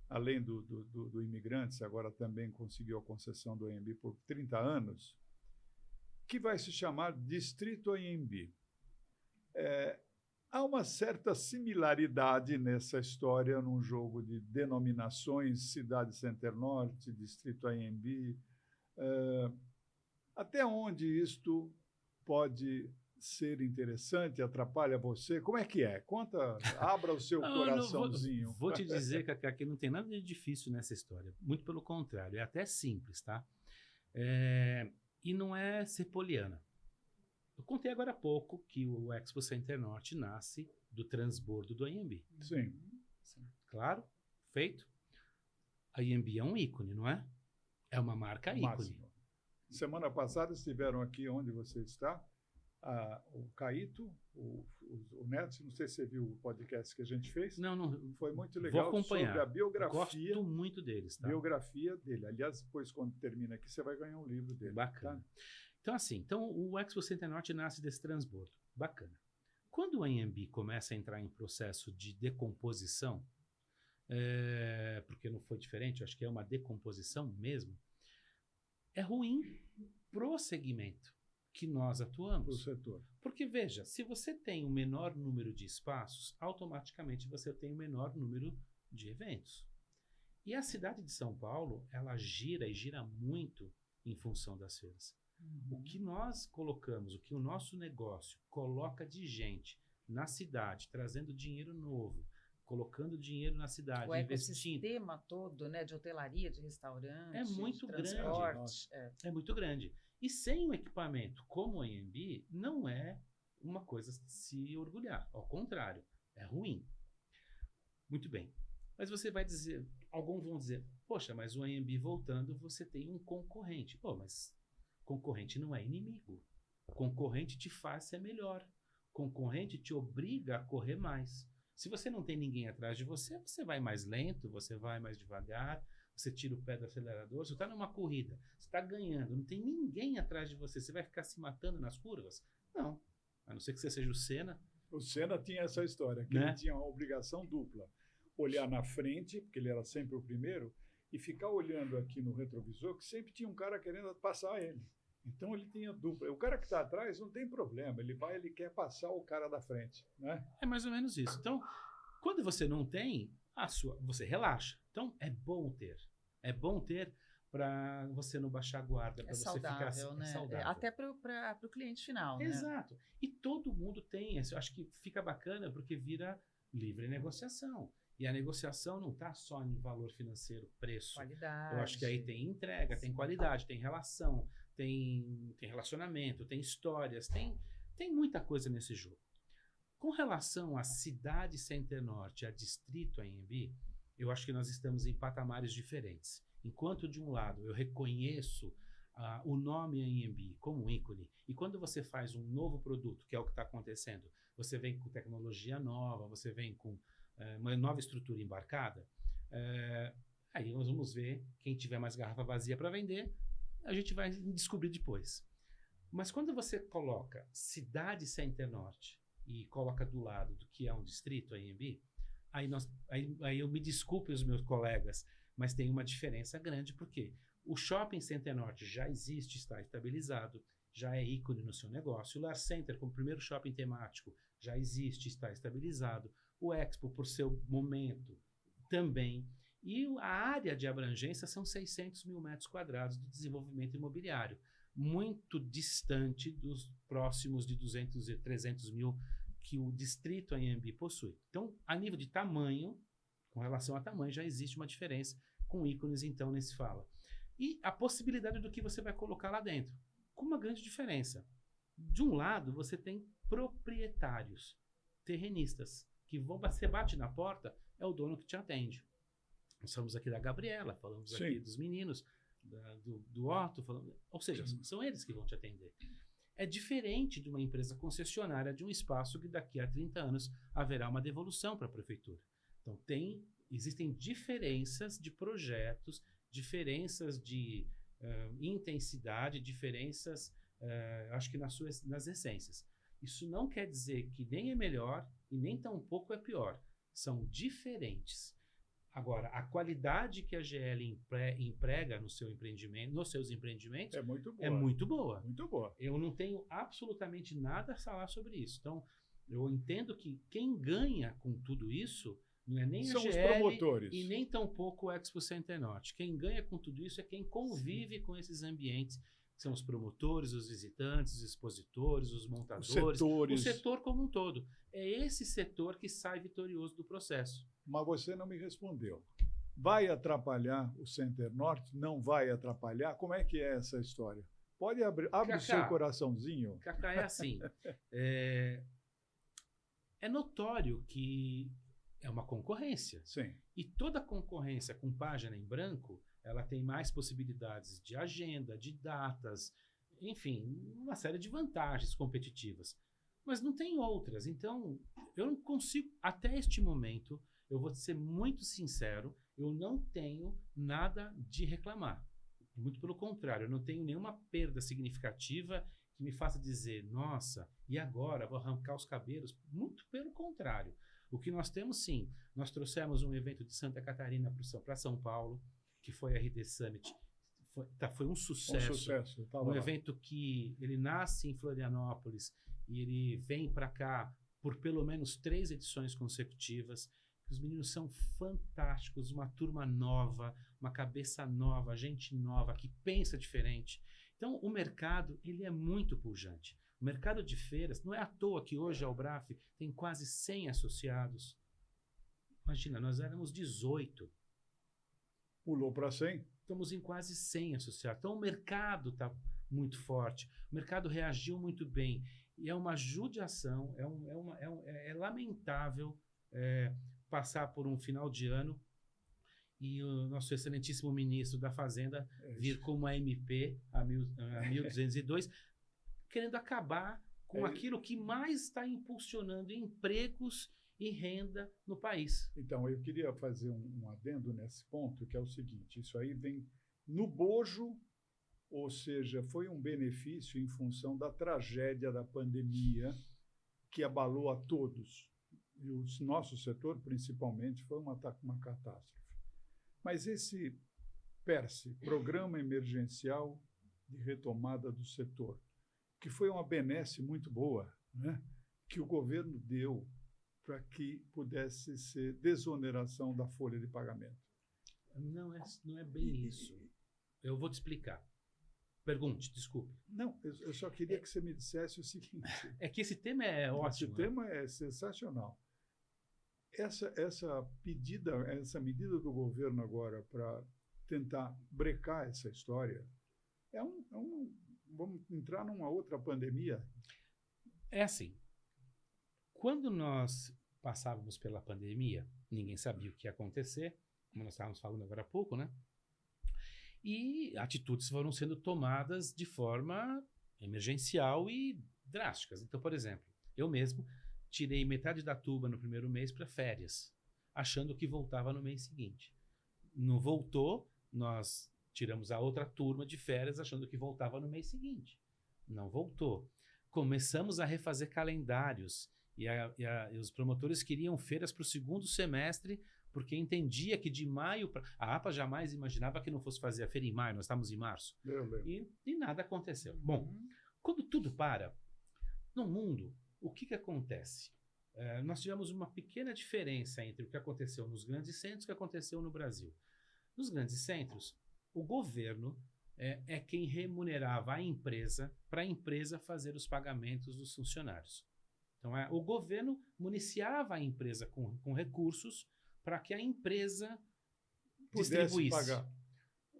S1: além do Imigrantes, agora também conseguiu a concessão do AMB por 30 anos, que vai se chamar Distrito AMB. Há uma certa similaridade nessa história, num jogo de denominações, cidade Center Norte, Distrito AMB. Até onde isto pode ser interessante, atrapalha você? Como é que é? Abra o seu coraçãozinho.
S3: Vou te dizer, Cacá, que não tem nada de difícil nessa história. Muito pelo contrário, é até simples, tá? E não é ser poliana. Eu contei agora há pouco que o Expo Center Norte nasce do transbordo do AMB.
S1: Sim.
S3: Claro, feito. A AMB é um ícone, não é? É uma marca ícone.
S1: Semana passada estiveram aqui onde você está, o Caíto, o Neto, não sei se você viu o podcast que a gente fez.
S3: Não.
S1: Foi muito legal.
S3: Vou acompanhar.
S1: Sobre a biografia.
S3: Gosto muito deles. Tá?
S1: Biografia dele. Aliás, depois, quando termina aqui, você vai ganhar um livro dele.
S3: Bacana.
S1: Tá?
S3: Então, o Expo Center Norte nasce desse transbordo. Bacana. Quando o AMB começa a entrar em processo de decomposição, porque não foi diferente, acho que é uma decomposição mesmo, é ruim pro segmento. que nós atuamos.
S1: O setor.
S3: Porque, veja, se você tem um menor número de espaços, automaticamente você tem um menor número de eventos. E a cidade de São Paulo, ela gira e gira muito em função das feiras. O que nós colocamos, o que o nosso negócio coloca de gente na cidade, trazendo dinheiro novo, colocando dinheiro na cidade,
S2: o
S3: investindo.
S2: O ecossistema todo, né, de hotelaria, de restaurante,
S3: É muito
S2: de
S3: grande.
S2: transporte.
S3: É muito grande. E sem um equipamento como o AMB, não é uma coisa de se orgulhar. Ao contrário, é ruim. Muito bem. Mas você vai dizer, alguns vão dizer, poxa, mas o AMB voltando, você tem um concorrente. Pô, mas concorrente não é inimigo. Concorrente te faz ser melhor. Concorrente te obriga a correr mais. Se você não tem ninguém atrás de você, você vai mais lento, você vai mais devagar, você tira o pé do acelerador, você está numa corrida, você está ganhando, não tem ninguém atrás de você, você vai ficar se matando nas curvas? Não, a não ser que você seja o Senna.
S1: O Senna tinha essa história, que
S3: Né?
S1: ele tinha uma obrigação dupla. Olhar na frente, porque ele era sempre o primeiro, e ficar olhando aqui no retrovisor, que sempre tinha um cara querendo passar ele. Então ele tinha dupla. O cara que está atrás não tem problema, ele quer passar o cara da frente, né?
S3: É mais ou menos isso. Então, quando você não tem, você relaxa. Então, é bom ter. É bom ter para você não baixar a guarda, para você ficar
S2: né?
S3: saudável.
S2: Até para o cliente final, né?
S3: Exato. E todo mundo tem. Eu acho que fica bacana porque vira livre negociação. E a negociação não está só em valor financeiro, preço.
S2: Qualidade.
S3: Eu acho que aí tem entrega, tem qualidade, tem relação, tem relacionamento, tem histórias, tem muita coisa nesse jogo. Com relação à cidade Center Norte, a distrito AMB, eu acho que nós estamos em patamares diferentes. Enquanto, de um lado, eu reconheço o nome AMB como um ícone, e quando você faz um novo produto, que é o que está acontecendo, você vem com tecnologia nova, você vem com uma nova estrutura embarcada, aí nós vamos ver, quem tiver mais garrafa vazia para vender, a gente vai descobrir depois. Mas quando você coloca cidade Center Norte e coloca do lado do que é um distrito AMB, aí eu me desculpe os meus colegas, mas tem uma diferença grande, porque o Shopping Center Norte já existe, está estabilizado, já é ícone no seu negócio. O Lar Center, como primeiro shopping temático, já existe, está estabilizado. O Expo, por seu momento, também. E a área de abrangência são 600 mil metros quadrados de desenvolvimento imobiliário, muito distante dos próximos de 200 e 300 mil que o distrito AMB possui. Então, a nível de tamanho, com relação a tamanho, já existe uma diferença, com ícones, então, nem se fala. E a possibilidade do que você vai colocar lá dentro, com uma grande diferença. De um lado, você tem proprietários, terrenistas, que você bate na porta, é o dono que te atende. Nós falamos aqui da Gabriela, falamos
S1: Sim.
S3: aqui dos meninos, do Otto, ou seja, são eles que vão te atender. É diferente de uma empresa concessionária de um espaço que daqui a 30 anos haverá uma devolução para a prefeitura. Então, existem diferenças de projetos, diferenças de intensidade, diferenças, acho que nas essências. Isso não quer dizer que nem é melhor e nem tampouco é pior. São diferentes. Agora, a qualidade que a GL emprega no seu empreendimento, nos seus empreendimentos
S1: É muito boa.
S3: é muito boa.
S1: Muito boa.
S3: Eu não tenho absolutamente nada a falar sobre isso. Então, eu entendo que quem ganha com tudo isso não é nem
S1: São
S3: a GL
S1: os promotores.
S3: e nem tampouco o Expo Center Norte. Quem ganha com tudo isso é quem convive com esses ambientes, que são os promotores, os visitantes, os expositores, os montadores,
S1: setores.
S3: o setor como um todo. É esse setor que sai vitorioso do processo.
S1: Mas você não me respondeu. Vai atrapalhar o Center Norte? Não vai atrapalhar? Como é que é essa história? Pode abre
S3: Cacá,
S1: o seu coraçãozinho.
S3: Cacá, é assim. É notório que é uma concorrência.
S1: Sim.
S3: E toda concorrência com página em branco, ela tem mais possibilidades de agenda, de datas, enfim, uma série de vantagens competitivas. Mas não tem outras. Então, eu não consigo, até este momento, eu vou ser muito sincero, eu não tenho nada de reclamar. Muito pelo contrário, eu não tenho nenhuma perda significativa que me faça dizer, nossa, e agora vou arrancar os cabelos? Muito pelo contrário. O que nós temos, sim, nós trouxemos um evento de Santa Catarina para São Paulo, que foi a RD Summit. Foi um sucesso.
S1: Um sucesso. Eu tava
S3: Um
S1: lá.
S3: evento que ele nasce em Florianópolis e ele vem para cá por pelo menos 3 edições consecutivas. Os meninos são fantásticos, uma turma nova, uma cabeça nova, gente nova, que pensa diferente. Então, o mercado ele é muito pujante. O mercado de feiras, não é à toa que hoje a Ubraf tem quase 100 associados. Imagina, nós éramos 18.
S1: Pulou para 100?
S3: Estamos em quase 100 associados. Então, o mercado está muito forte. O mercado reagiu muito bem. E é uma judiação, é lamentável passar por um final de ano e o nosso excelentíssimo ministro da Fazenda vir com uma MP, a 1202, querendo acabar com aquilo que mais está impulsionando empregos e renda no país.
S1: Então, eu queria fazer um adendo nesse ponto, que é o seguinte, isso aí vem no bojo, ou seja, foi um benefício em função da tragédia da pandemia que abalou a todos. E o nosso setor, principalmente, foi uma catástrofe. Mas esse PERSE, Programa Emergencial de Retomada do Setor, que foi uma benesse muito boa, né? Que o governo deu para que pudesse ser desoneração da folha de pagamento.
S3: Não é bem isso. Eu vou te explicar. Pergunte, desculpe.
S1: Não, eu só queria que você me dissesse o seguinte.
S3: É que esse tema é ótimo.
S1: Esse tema é sensacional. Essa medida do governo agora para tentar brecar essa história vamos entrar numa outra pandemia.
S3: É assim, quando nós passávamos pela pandemia, ninguém sabia o que ia acontecer, como nós estávamos falando agora há pouco, né? E atitudes foram sendo tomadas de forma emergencial e drásticas. Então, por exemplo, eu mesmo tirei metade da turma no primeiro mês para férias, achando que voltava no mês seguinte. Não voltou, nós tiramos a outra turma de férias achando que voltava no mês seguinte. Não voltou. Começamos a refazer calendários e os promotores queriam feiras para o segundo semestre porque entendia que de maio... A APA jamais imaginava que não fosse fazer a feira em maio, nós estamos em março. E nada aconteceu. Bom, quando tudo para, no mundo, o que acontece? Nós tivemos uma pequena diferença entre o que aconteceu nos grandes centros e o que aconteceu no Brasil. Nos grandes centros, o governo é quem remunerava a empresa para a empresa fazer os pagamentos dos funcionários. Então, o governo municiava a empresa com recursos para que a empresa distribuísse.
S1: Pagar.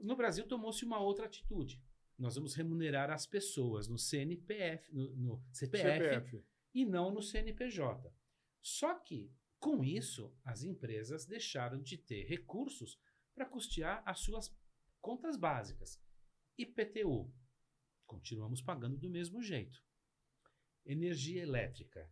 S3: No Brasil, tomou-se uma outra atitude. Nós vamos remunerar as pessoas no CNPF, no CPF e não no CNPJ. Só que, com isso, as empresas deixaram de ter recursos para custear as suas contas básicas. IPTU, continuamos pagando do mesmo jeito. Energia elétrica,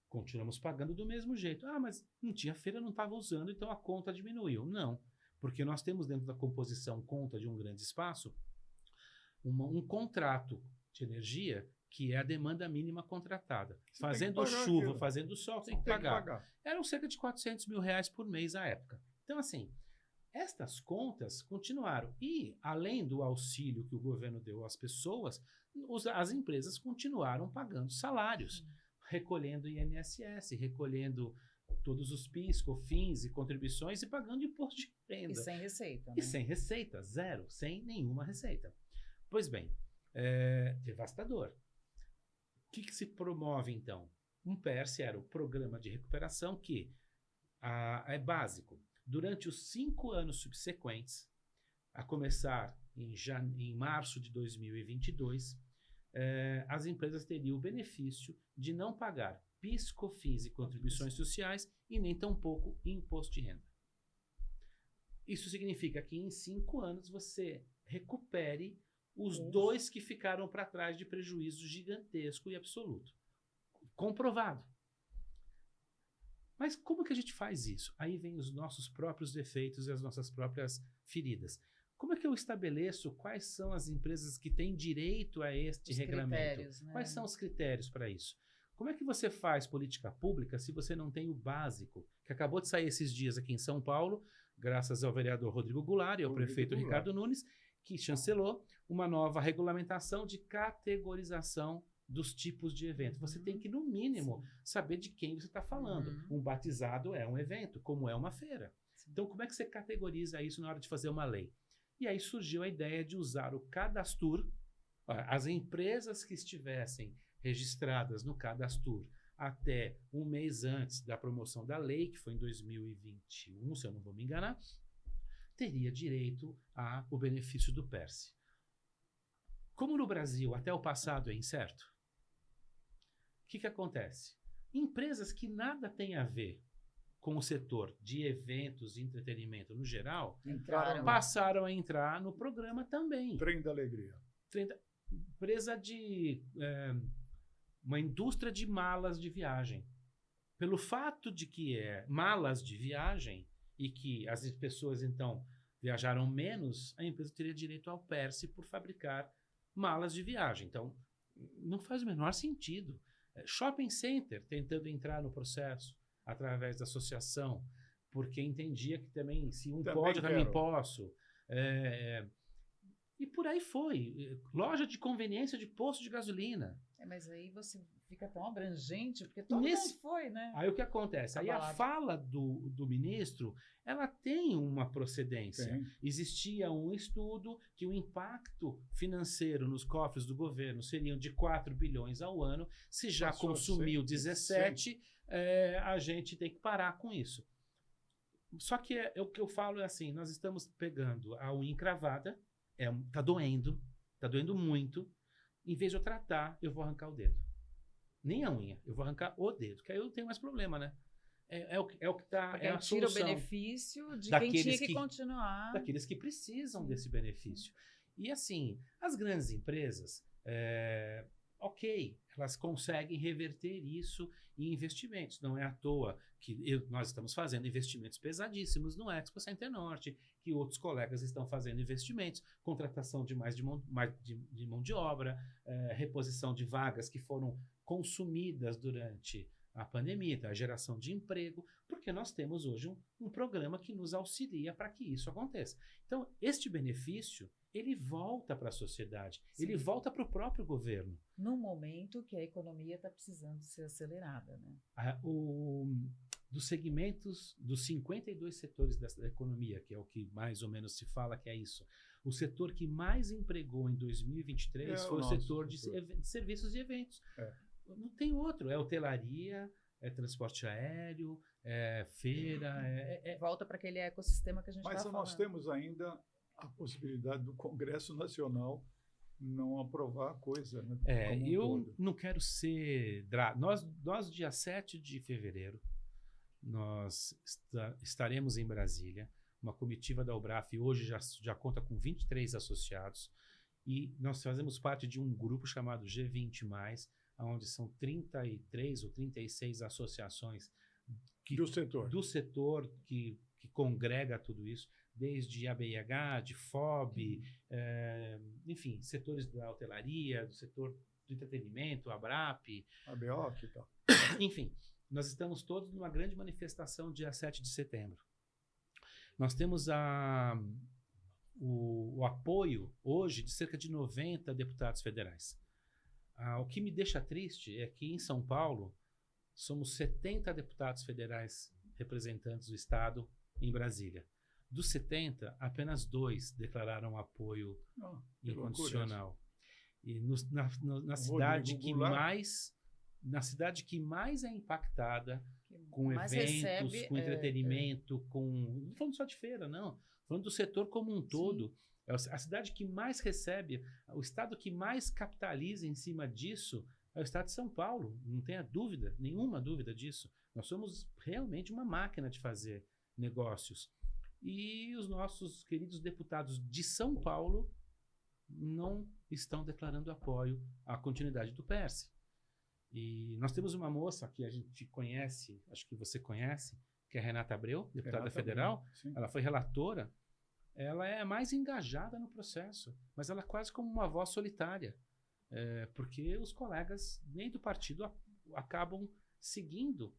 S3: continuamos pagando do mesmo jeito. Ah, mas não tinha feira, não estava usando, então a conta diminuiu. Não, porque nós temos dentro da composição conta de um grande espaço um contrato de energia que é a demanda mínima contratada.
S1: Você
S3: fazendo chuva,
S1: aquilo.
S3: Fazendo sol, tem que pagar. Eram cerca de R$400 mil por mês à época. Então, assim, estas contas continuaram. E, além do auxílio que o governo deu às pessoas, as empresas continuaram pagando salários, recolhendo INSS, recolhendo todos os PIS, COFINS e contribuições e pagando imposto de renda.
S2: E sem receita.
S3: E sem receita, zero, sem nenhuma receita. Pois bem, devastador. O que se promove, então? Um PERSE era o Programa de Recuperação que é básico. Durante os 5 anos subsequentes, a começar em março de 2022, as empresas teriam o benefício de não pagar PIS, COFINS e contribuições sociais e nem tampouco imposto de renda. Isso significa que em 5 anos você recupere os 2 que ficaram para trás de prejuízo gigantesco e absoluto. Comprovado. Mas como que a gente faz isso? Aí vem os nossos próprios defeitos e as nossas próprias feridas. Como é que eu estabeleço quais são as empresas que têm direito a este regulamento?
S2: Né?
S3: Quais são os critérios para isso? Como é que você faz política pública se você não tem o básico? Que acabou de sair esses dias aqui em São Paulo, graças ao vereador Rodrigo Goulart e ao prefeito Ricardo Nunes, que chancelou uma nova regulamentação de categorização dos tipos de evento. Você tem que, no mínimo, saber de quem você está falando. Um batizado é um evento, como é uma feira. Então, como é que você categoriza isso na hora de fazer uma lei? E aí surgiu a ideia de usar o Cadastur. As empresas que estivessem registradas no Cadastur até um mês antes da promoção da lei, que foi em 2021, se eu não vou me enganar, teria direito ao benefício do PERSE. Como no Brasil até o passado é incerto, o que acontece? Empresas que nada têm a ver com o setor de eventos e entretenimento no geral, passaram a entrar no programa também.
S1: Trem da Alegria.
S3: Empresa de... uma indústria de malas de viagem. Pelo fato de que é malas de viagem e que as pessoas, então, viajaram menos, a empresa teria direito ao PERSE por fabricar malas de viagem. Então, não faz o menor sentido. Shopping Center tentando entrar no processo através da associação, porque entendia que também, se um pode, eu também posso. E por aí foi. Loja de conveniência de posto de gasolina.
S2: Mas aí você fica tão abrangente, porque todo mundo foi, né?
S3: Aí o que acontece? Aí a fala do ministro, ela tem uma procedência.
S1: Sim.
S3: Existia um estudo que o impacto financeiro nos cofres do governo seriam de 4 bilhões ao ano. Se já consumiu 17, a gente tem que parar com isso. Só que o que eu falo é assim, nós estamos pegando a unha encravada, tá doendo muito. Em vez de eu tratar, eu vou arrancar o dedo. Nem a unha, eu vou arrancar o dedo, que aí eu tenho mais problema, né? É o que tá.
S2: Porque
S3: a
S2: tira
S3: solução
S2: o benefício de quem tinha que continuar.
S3: Daqueles que precisam desse benefício. E assim, as grandes empresas, ok, elas conseguem reverter isso em investimentos. Não é à toa que nós estamos fazendo investimentos pesadíssimos no Expo Center Norte, que outros colegas estão fazendo investimentos, contratação de mais de mão de obra, reposição de vagas que foram consumidas durante a pandemia, a geração de emprego, porque nós temos hoje um programa que nos auxilia para que isso aconteça. Então, este benefício, ele volta para a sociedade, ele volta para o próprio governo.
S2: No momento que a economia está precisando ser acelerada, né?
S3: Dos segmentos, dos 52 setores da economia, que é o que mais ou menos se fala que é isso, o setor que mais empregou em 2023 foi o setor de serviços e eventos. Não tem outro, é hotelaria, é transporte aéreo, é feira,
S2: volta para aquele ecossistema que a gente está falando.
S1: Mas nós temos ainda a possibilidade do Congresso Nacional não aprovar a coisa. Né,
S3: eu não quero ser... Nós, dia 7 de fevereiro, nós estaremos em Brasília. Uma comitiva da UBRAF hoje já conta com 23 associados. E nós fazemos parte de um grupo chamado G20+, onde são 33 ou 36 associações do setor que congrega tudo isso, desde ABIH, de FOB, enfim, setores da hotelaria, do setor do entretenimento, ABRAP,
S1: ABOC e tal.
S3: Enfim, nós estamos todos numa grande manifestação dia 7 de setembro. Nós temos o apoio hoje de cerca de 90 deputados federais. O que me deixa triste é que em São Paulo somos 70 deputados federais representantes do Estado em Brasília. Dos 70, apenas 2 declararam apoio incondicional. E na cidade que mais é impactada com eventos, com entretenimento, não falando só de feira, não. Falando do setor como um todo. É a cidade que mais recebe, o estado que mais capitaliza em cima disso é o estado de São Paulo. Não tenha dúvida, nenhuma dúvida disso. Nós somos realmente uma máquina de fazer negócios. E os nossos queridos deputados de São Paulo não estão declarando apoio à continuidade do PERSE. E nós temos uma moça que a gente conhece, acho que você conhece, que é Renata Abreu, deputada federal. Ela foi relatora. Ela é mais engajada no processo, mas ela é quase como uma voz solitária, porque os colegas nem do partido acabam seguindo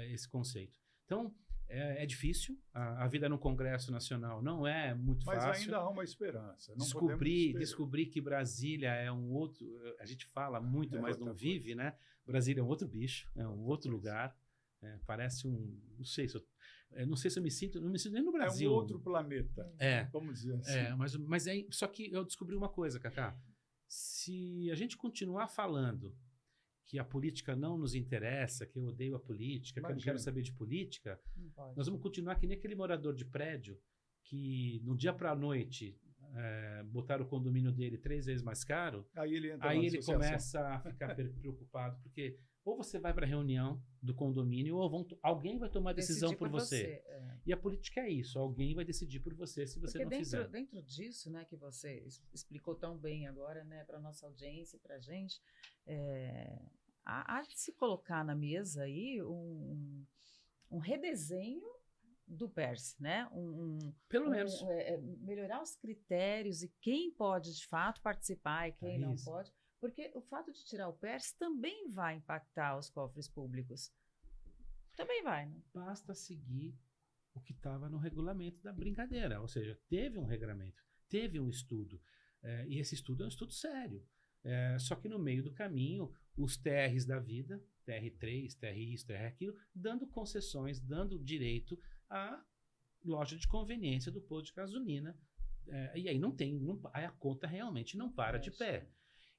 S3: esse conceito. Então, É difícil, a vida no Congresso Nacional não é muito
S1: Mas
S3: fácil.
S1: ainda há uma esperança. Não podemos
S3: Descobrir que Brasília é um outro... A gente fala muito, mas não vive, né? Brasília é um outro bicho, é um outro lugar. Parece um... Não sei se eu me sinto... Não me sinto nem no Brasil.
S1: É um outro planeta, vamos dizer assim.
S3: Mas só que eu descobri uma coisa, Cacá. Se a gente continuar falando que a política não nos interessa, que eu odeio a política, que eu não quero saber de política, nós vamos continuar que nem aquele morador de prédio que, no dia para a noite, botaram o condomínio dele 3 vezes mais caro, aí ele começa a ficar preocupado, porque ou você vai para a reunião do condomínio, ou alguém vai tomar decisão por você. E a política é isso, alguém vai decidir por você se você não fizer.
S2: Dentro disso, né, que você explicou tão bem agora, né, para a nossa audiência, para a gente, há de se colocar na mesa aí um redesenho do PERSE, né?
S3: Pelo menos.
S2: Melhorar os critérios e quem pode, de fato, participar e quem não pode. Porque o fato de tirar o PERSE também vai impactar os cofres públicos. Também vai, né?
S3: Basta seguir o que estava no regulamento da brincadeira. Ou seja, teve um regulamento, teve um estudo. E esse estudo é um estudo sério. Só que no meio do caminho, os TRs da vida, TR3, TR isso, TR aquilo, dando concessões, dando direito à loja de conveniência do posto de gasolina. E aí aí a conta realmente não para de pé.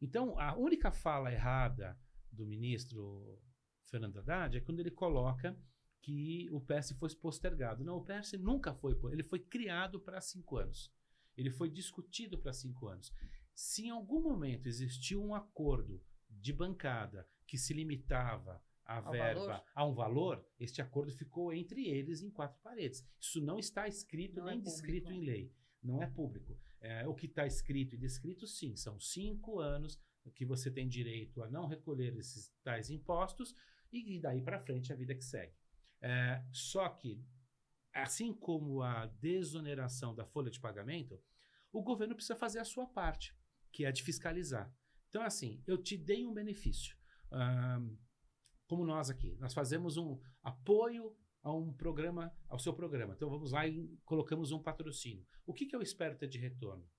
S3: Então, a única fala errada do ministro Fernando Haddad é quando ele coloca que o PERSE foi postergado. Não, o PERSE nunca foi. Ele foi criado para 5 anos. Ele foi discutido para 5 anos. Se em algum momento existiu um acordo de bancada que se limitava a verba a um valor, este acordo ficou entre eles em 4 paredes. Isso não está escrito nem descrito em lei. Não é público. O que está escrito e descrito, sim, são 5 anos que você tem direito a não recolher esses tais impostos e daí para frente a vida que segue. Só que, assim como a desoneração da folha de pagamento, o governo precisa fazer a sua parte, que é de fiscalizar. Então, assim, eu te dei um benefício. Como nós aqui, nós fazemos um apoio a um programa, ao seu programa. Então, vamos lá e colocamos um patrocínio. O que eu espero ter de retorno?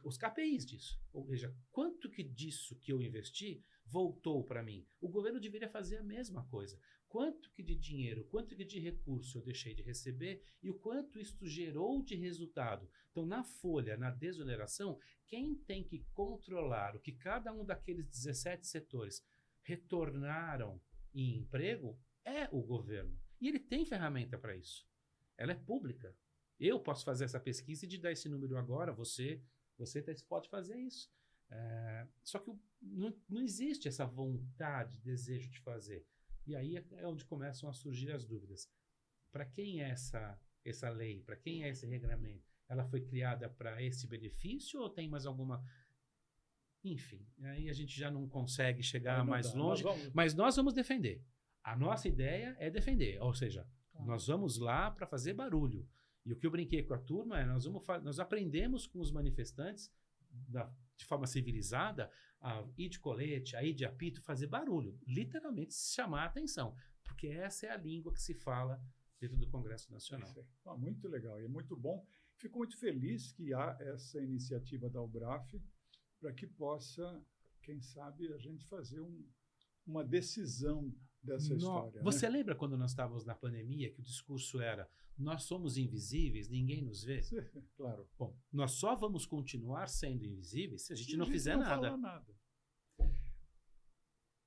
S3: Os KPIs disso. Ou seja, quanto que disso que eu investi voltou para mim? O governo deveria fazer a mesma coisa. Quanto que de dinheiro, quanto que de recurso eu deixei de receber e o quanto isso gerou de resultado? Então, na folha, na desoneração, quem tem que controlar o que cada um daqueles 17 setores retornaram em emprego é o governo. E ele tem ferramenta para isso. Ela é pública. Eu posso fazer essa pesquisa e te dar esse número agora, você pode fazer isso. Só que não existe essa vontade, desejo de fazer. E aí é onde começam a surgir as dúvidas. Para quem é essa lei? Para quem é esse regramento? Ela foi criada para esse benefício ou tem mais alguma... Enfim, aí a gente já não consegue chegar mais longe, mas nós vamos defender. A nossa ideia é defender, ou seja, nós vamos lá para fazer barulho. E o que eu brinquei com a turma é, nós aprendemos com os manifestantes, de forma civilizada, a ir de colete, a ir de apito, fazer barulho, literalmente chamar a atenção, porque essa é a língua que se fala dentro do Congresso Nacional.
S1: Muito legal, e é muito bom. Fico muito feliz que há essa iniciativa da UBRAF para que possa, quem sabe, a gente fazer uma decisão dessa história.
S3: Você lembra quando nós estávamos na pandemia que o discurso era: nós somos invisíveis, ninguém nos vê?
S1: Sim, claro.
S3: Bom, nós só vamos continuar sendo invisíveis se a gente não fizer nada.
S1: Falar nada.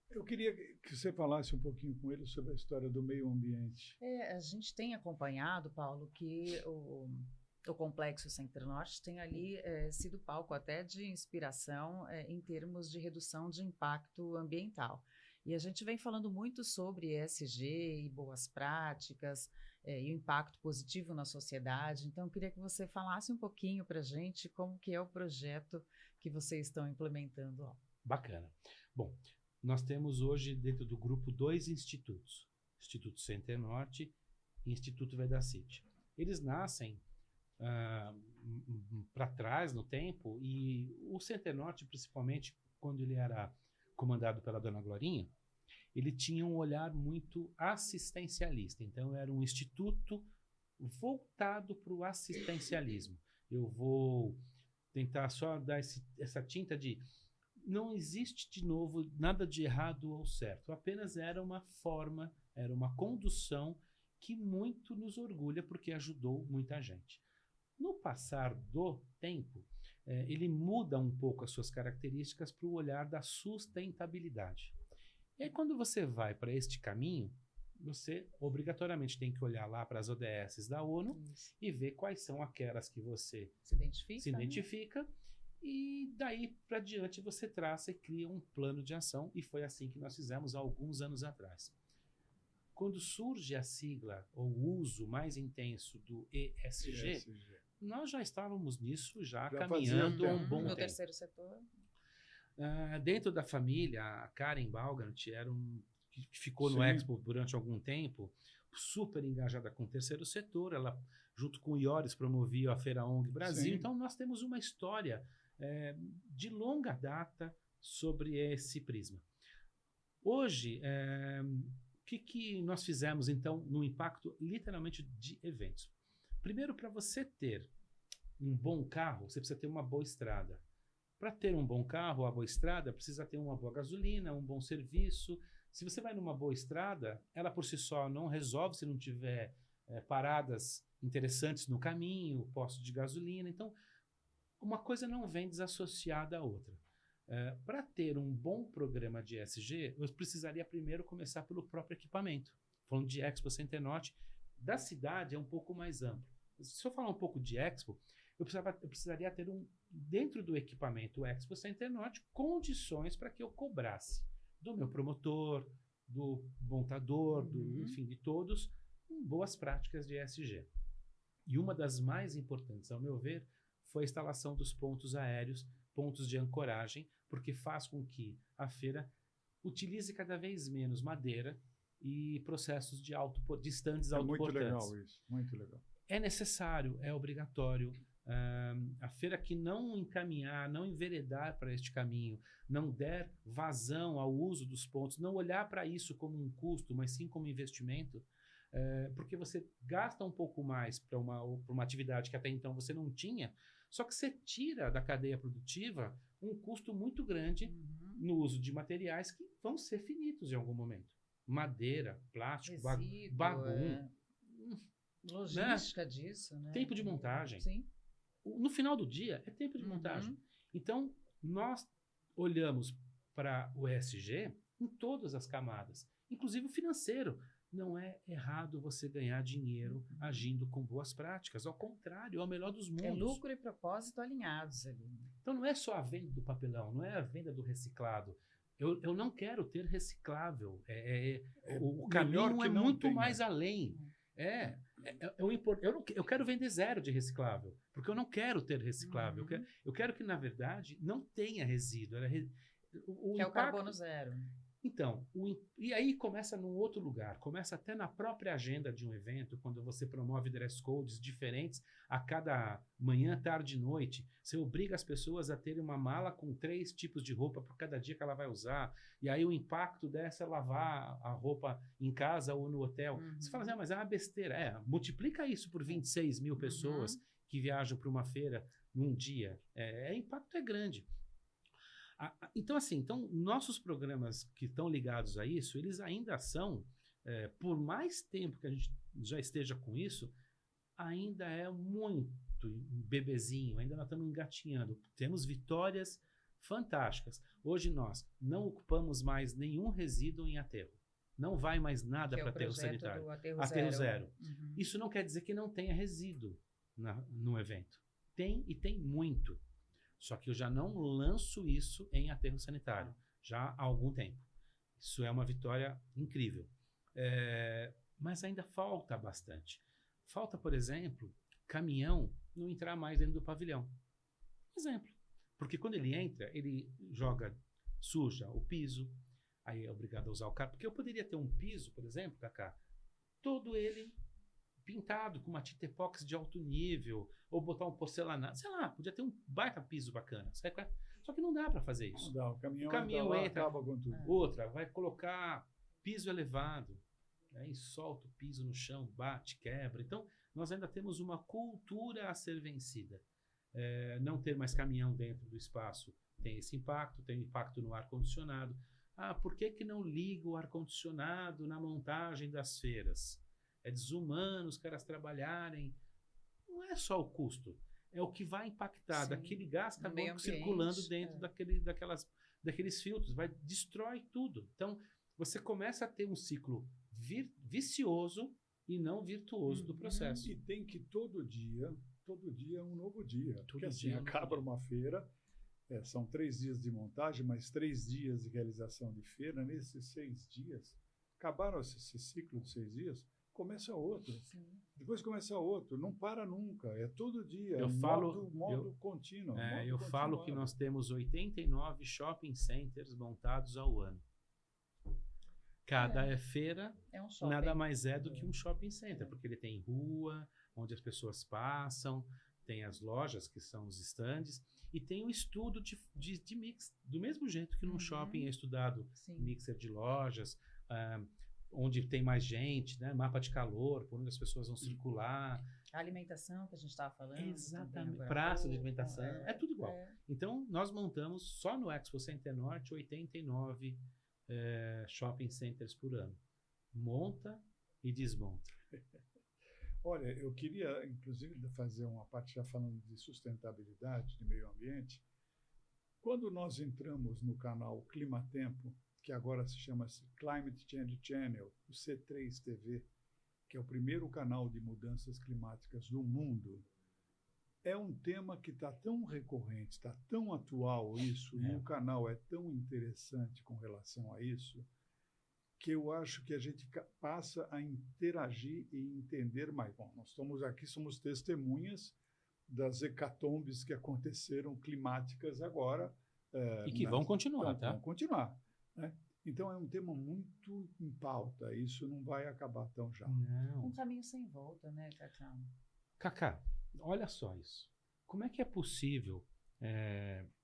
S1: Eu queria que você falasse um pouquinho com ele sobre a história do meio ambiente.
S2: A gente tem acompanhado, Paulo, que o Complexo Centro-Norte tem ali sido palco até de inspiração em termos de redução de impacto ambiental. E a gente vem falando muito sobre ESG e boas práticas e o impacto positivo na sociedade. Então, eu queria que você falasse um pouquinho para a gente como que é o projeto que vocês estão implementando lá.
S3: Bacana. Bom, nós temos hoje dentro do grupo 2 institutos, Instituto Centro-Norte e Instituto Vedacity. Eles nascem para trás no tempo, e o Centro-Norte, principalmente quando ele era comandado pela Dona Glorinha, ele tinha um olhar muito assistencialista. Então, era um instituto voltado para o assistencialismo. Eu vou tentar só dar essa tinta de... Não existe, de novo, nada de errado ou certo. Apenas era uma forma, era uma condução que muito nos orgulha, porque ajudou muita gente. No passar do tempo, ele muda um pouco as suas características para o olhar da sustentabilidade. E aí, quando você vai para este caminho, você obrigatoriamente tem que olhar lá para as ODS da ONU e ver quais são aquelas que você se identifica, e daí para diante você traça e cria um plano de ação, e foi assim que nós fizemos há alguns anos atrás. Quando surge a sigla ou o uso mais intenso do ESG, nós já estávamos nisso já caminhando há um bom tempo.
S2: No terceiro setor?
S3: Dentro da família, a Karen Balgant que ficou no Expo durante algum tempo, super engajada com o terceiro setor. Ela, junto com o Iores, promovia a Feira ONG Brasil. Sim. Então, nós temos uma história de longa data sobre esse prisma. Hoje, o que nós fizemos, então, no impacto, literalmente, de eventos? Primeiro, para você ter um bom carro, você precisa ter uma boa estrada. Para ter um bom carro, uma boa estrada, precisa ter uma boa gasolina, um bom serviço. Se você vai numa boa estrada, ela por si só não resolve se não tiver paradas interessantes no caminho, posto de gasolina. Então, uma coisa não vem desassociada à outra. Para ter um bom programa de ESG, eu precisaria primeiro começar pelo próprio equipamento. Falando de Expo Center Norte, da cidade é um pouco mais amplo. Se eu falar um pouco de Expo, eu precisaria ter dentro do equipamento Expo Center Norte condições para que eu cobrasse do meu promotor, do montador, enfim, de todos, boas práticas de ESG. E uma das mais importantes, ao meu ver, foi a instalação dos pontos aéreos, pontos de ancoragem, porque faz com que a feira utilize cada vez menos madeira e processos de stands autoportantes.
S1: Muito legal isso, muito legal.
S3: É necessário, é obrigatório. A feira que não encaminhar, não enveredar para este caminho, não der vazão ao uso dos pontos, não olhar para isso como um custo, mas sim como investimento, porque você gasta um pouco mais para uma atividade que até então você não tinha, só que você tira da cadeia produtiva um custo muito grande no uso de materiais que vão ser finitos em algum momento. Madeira, plástico, bagulho.
S2: Logística disso, né?
S3: Tempo de montagem.
S2: Sim.
S3: No final do dia, é tempo de montagem. Então, nós olhamos para o ESG em todas as camadas, inclusive o financeiro. Não é errado você ganhar dinheiro agindo com boas práticas. Ao contrário, é o melhor dos mundos.
S2: É lucro e propósito alinhados ali.
S3: Então, não é só a venda do papelão, não é a venda do reciclado. Eu não quero ter reciclável. O caminho é muito mais além. Eu quero vender zero de reciclável, porque eu não quero ter reciclável. Eu quero que, na verdade, não tenha resíduo.
S2: Que é o carbono zero.
S3: Então, e aí começa num outro lugar, começa até na própria agenda de um evento, quando você promove dress codes diferentes a cada manhã, tarde e noite. Você obriga as pessoas a terem uma mala com 3 tipos de roupa por cada dia que ela vai usar. E aí o impacto dessa é lavar a roupa em casa ou no hotel. Você fala assim, mas é uma besteira. Multiplica isso por 26 mil pessoas que viajam para uma feira num dia. O impacto é grande. Então, nossos programas que estão ligados a isso, eles ainda são, por mais tempo que a gente já esteja com isso, ainda é muito bebezinho, ainda nós estamos engatinhando. Temos vitórias fantásticas. Hoje nós não ocupamos mais nenhum resíduo em aterro. Não vai mais nada para aterro sanitário. Aterro zero. Isso não quer dizer que não tenha resíduo no evento. Tem e tem muito. Só que eu já não lanço isso em aterro sanitário, já há algum tempo. Isso é uma vitória incrível. Mas ainda falta bastante. Falta, por exemplo, caminhão não entrar mais dentro do pavilhão. Exemplo. Porque quando ele entra, ele suja o piso, aí é obrigado a usar o carro. Porque eu poderia ter um piso, por exemplo, Cacá, todo ele pintado com uma tinta epóxi de alto nível, ou botar um porcelanato, sei lá, podia ter um baita piso bacana. Só que não dá para fazer isso.
S1: Não dá, o caminhão entra, acaba com tudo.
S3: Outra, vai colocar piso elevado, aí solta o piso no chão, bate, quebra. Então, nós ainda temos uma cultura a ser vencida. Não ter mais caminhão dentro do espaço tem esse impacto, tem impacto no ar-condicionado. Por que não liga o ar-condicionado na montagem das feiras? É desumano os caras trabalharem. Não é só o custo, é o que vai impactar daquele gás carbônico circulando dentro daqueles filtros, destrói tudo. Então, você começa a ter um ciclo vicioso e não virtuoso do processo.
S1: E tem que todo dia é um novo dia. Porque assim, acaba uma feira, são 3 dias de montagem, mais 3 dias de realização de feira. Nesses 6 dias, acabaram esse ciclo de 6 dias, começa outro. Sim. Depois começa outro. Não para nunca. É todo dia. Modo contínuo.
S3: Falo que nós temos 89 shopping centers montados ao ano. Cada feira nada mais é do que um shopping center, porque ele tem rua, onde as pessoas passam, tem as lojas, que são os estandes, e tem o estudo de mix, do mesmo jeito que num shopping é estudado mixer de lojas, onde tem mais gente, né? Mapa de calor, por onde as pessoas vão circular.
S2: A alimentação que a gente estava falando.
S3: Exatamente, praça de alimentação, é tudo igual. Então, nós montamos só no Expo Center Norte 89 shopping centers por ano. Monta e desmonta.
S1: Olha, eu queria, inclusive, fazer uma parte já falando de sustentabilidade, de meio ambiente. Quando nós entramos no canal Climatempo, que agora se chama Climate Change Channel, o C3 TV, que é o primeiro canal de mudanças climáticas do mundo, é um tema que está tão recorrente, está tão atual isso, e o canal é tão interessante com relação a isso, que eu acho que a gente passa a interagir e entender mais. Bom, nós estamos aqui, somos testemunhas das hecatombes que aconteceram climáticas agora.
S3: E que vão continuar, tá?
S1: Vão continuar, né? Então, é um tema muito em pauta. Isso não vai acabar tão já.
S3: Não.
S2: Um caminho sem volta, né, Cacá?
S3: Cacá, olha só isso. Como é que é possível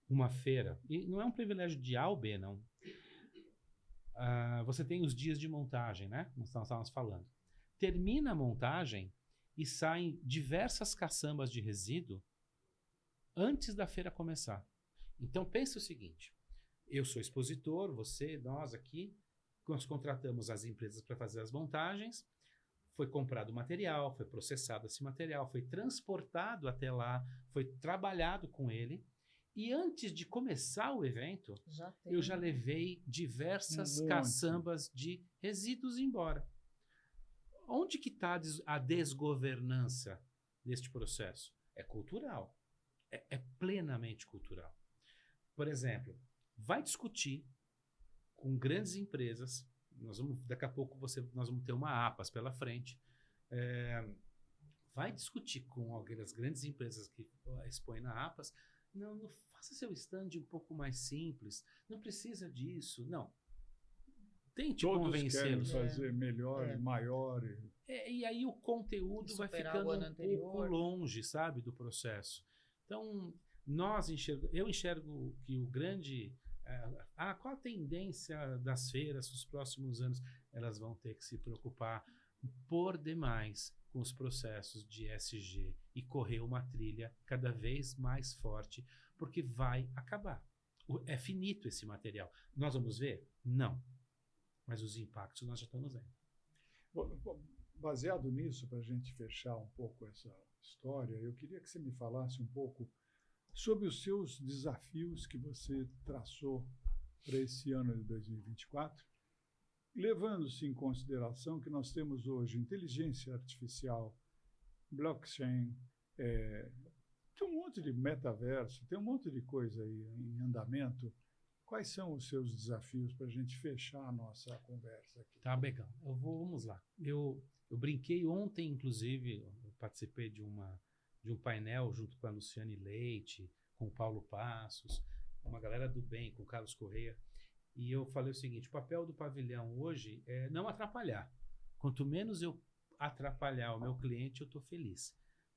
S3: uma feira, e não é um privilégio de A ou B, não. Você tem os dias de montagem, né? Nós estávamos falando. Termina a montagem e saem diversas caçambas de resíduo antes da feira começar. Então, pensa o seguinte. Eu sou expositor, você, nós aqui, nós contratamos as empresas para fazer as montagens, foi comprado material, foi processado esse material, foi transportado até lá, foi trabalhado com ele, e antes de começar o evento, eu já levei diversas caçambas de resíduos embora. Onde que está a desgovernança deste processo? É cultural, é plenamente cultural. Por exemplo, vai discutir com grandes empresas, daqui a pouco nós vamos ter uma APAS pela frente, vai discutir com algumas grandes empresas que expõem na APAS, não faça seu stand um pouco mais simples, não precisa disso, não. Tente convencê-los.
S1: Todos querem fazer melhor, maior.
S3: E aí o conteúdo vai ficando um pouco longe, sabe, do processo. Então, eu enxergo que o grande... qual a tendência das feiras nos próximos anos? Elas vão ter que se preocupar por demais com os processos de ESG e correr uma trilha cada vez mais forte, porque vai acabar. É finito esse material. Nós vamos ver? Não. Mas os impactos nós já estamos vendo.
S1: Baseado nisso, para a gente fechar um pouco essa história, eu queria que você me falasse um pouco sobre os seus desafios que você traçou para esse ano de 2024, levando-se em consideração que nós temos hoje inteligência artificial, blockchain, tem um monte de metaverso, tem um monte de coisa aí em andamento. Quais são os seus desafios para a gente fechar a nossa conversa aqui?
S3: Tá, legal. Vamos lá. Eu brinquei ontem, inclusive, eu participei de um painel junto com a Luciane Leite, com o Paulo Passos, uma galera do bem, com o Carlos Correia, e eu falei o seguinte: o papel do pavilhão hoje é não atrapalhar. Quanto menos eu atrapalhar o meu cliente, eu estou feliz,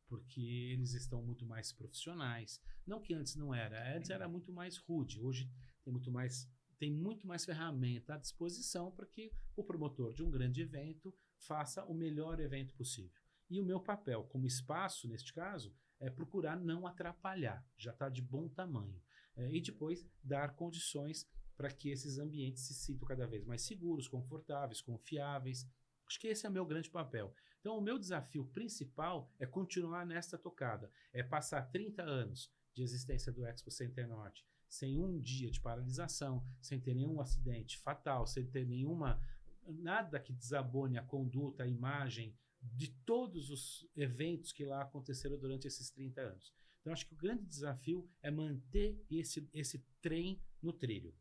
S3: porque eles estão muito mais profissionais. Não que antes não era, antes era muito mais rude, hoje tem muito mais tem muito mais ferramenta à disposição para que o promotor de um grande evento faça o melhor evento possível. E o meu papel como espaço, neste caso, é procurar não atrapalhar, já está de bom tamanho. E depois dar condições para que esses ambientes se sintam cada vez mais seguros, confortáveis, confiáveis. Acho que esse é o meu grande papel. Então, o meu desafio principal é continuar nesta tocada, é passar 30 anos de existência do Expo Center Norte sem um dia de paralisação, sem ter nenhum acidente fatal, sem ter nada que desabone a conduta, a imagem de todos os eventos que lá aconteceram durante esses 30 anos. Então, acho que o grande desafio é manter esse trem no trilho.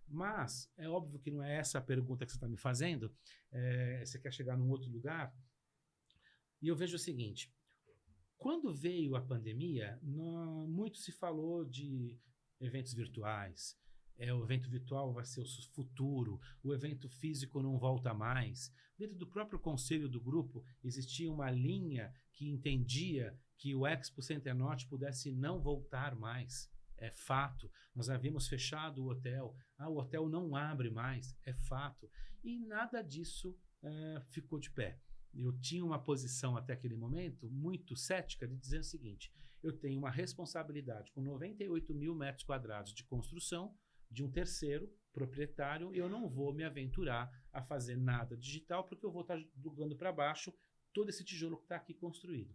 S3: Mas é óbvio que não é essa a pergunta que você está me fazendo. Você quer chegar num outro lugar? E eu vejo o seguinte, quando veio a pandemia, muito se falou de eventos virtuais. O evento virtual vai ser o futuro, o evento físico não volta mais. Dentro do próprio conselho do grupo, existia uma linha que entendia que o Expo Center Norte pudesse não voltar mais. É fato. Nós havíamos fechado o hotel. O hotel não abre mais. É fato. E nada disso ficou de pé. Eu tinha uma posição até aquele momento muito cética de dizer o seguinte, eu tenho uma responsabilidade com 98 mil metros quadrados de construção de um terceiro proprietário e eu não vou me aventurar a fazer nada digital porque eu vou estar jogando para baixo todo esse tijolo que está aqui construído.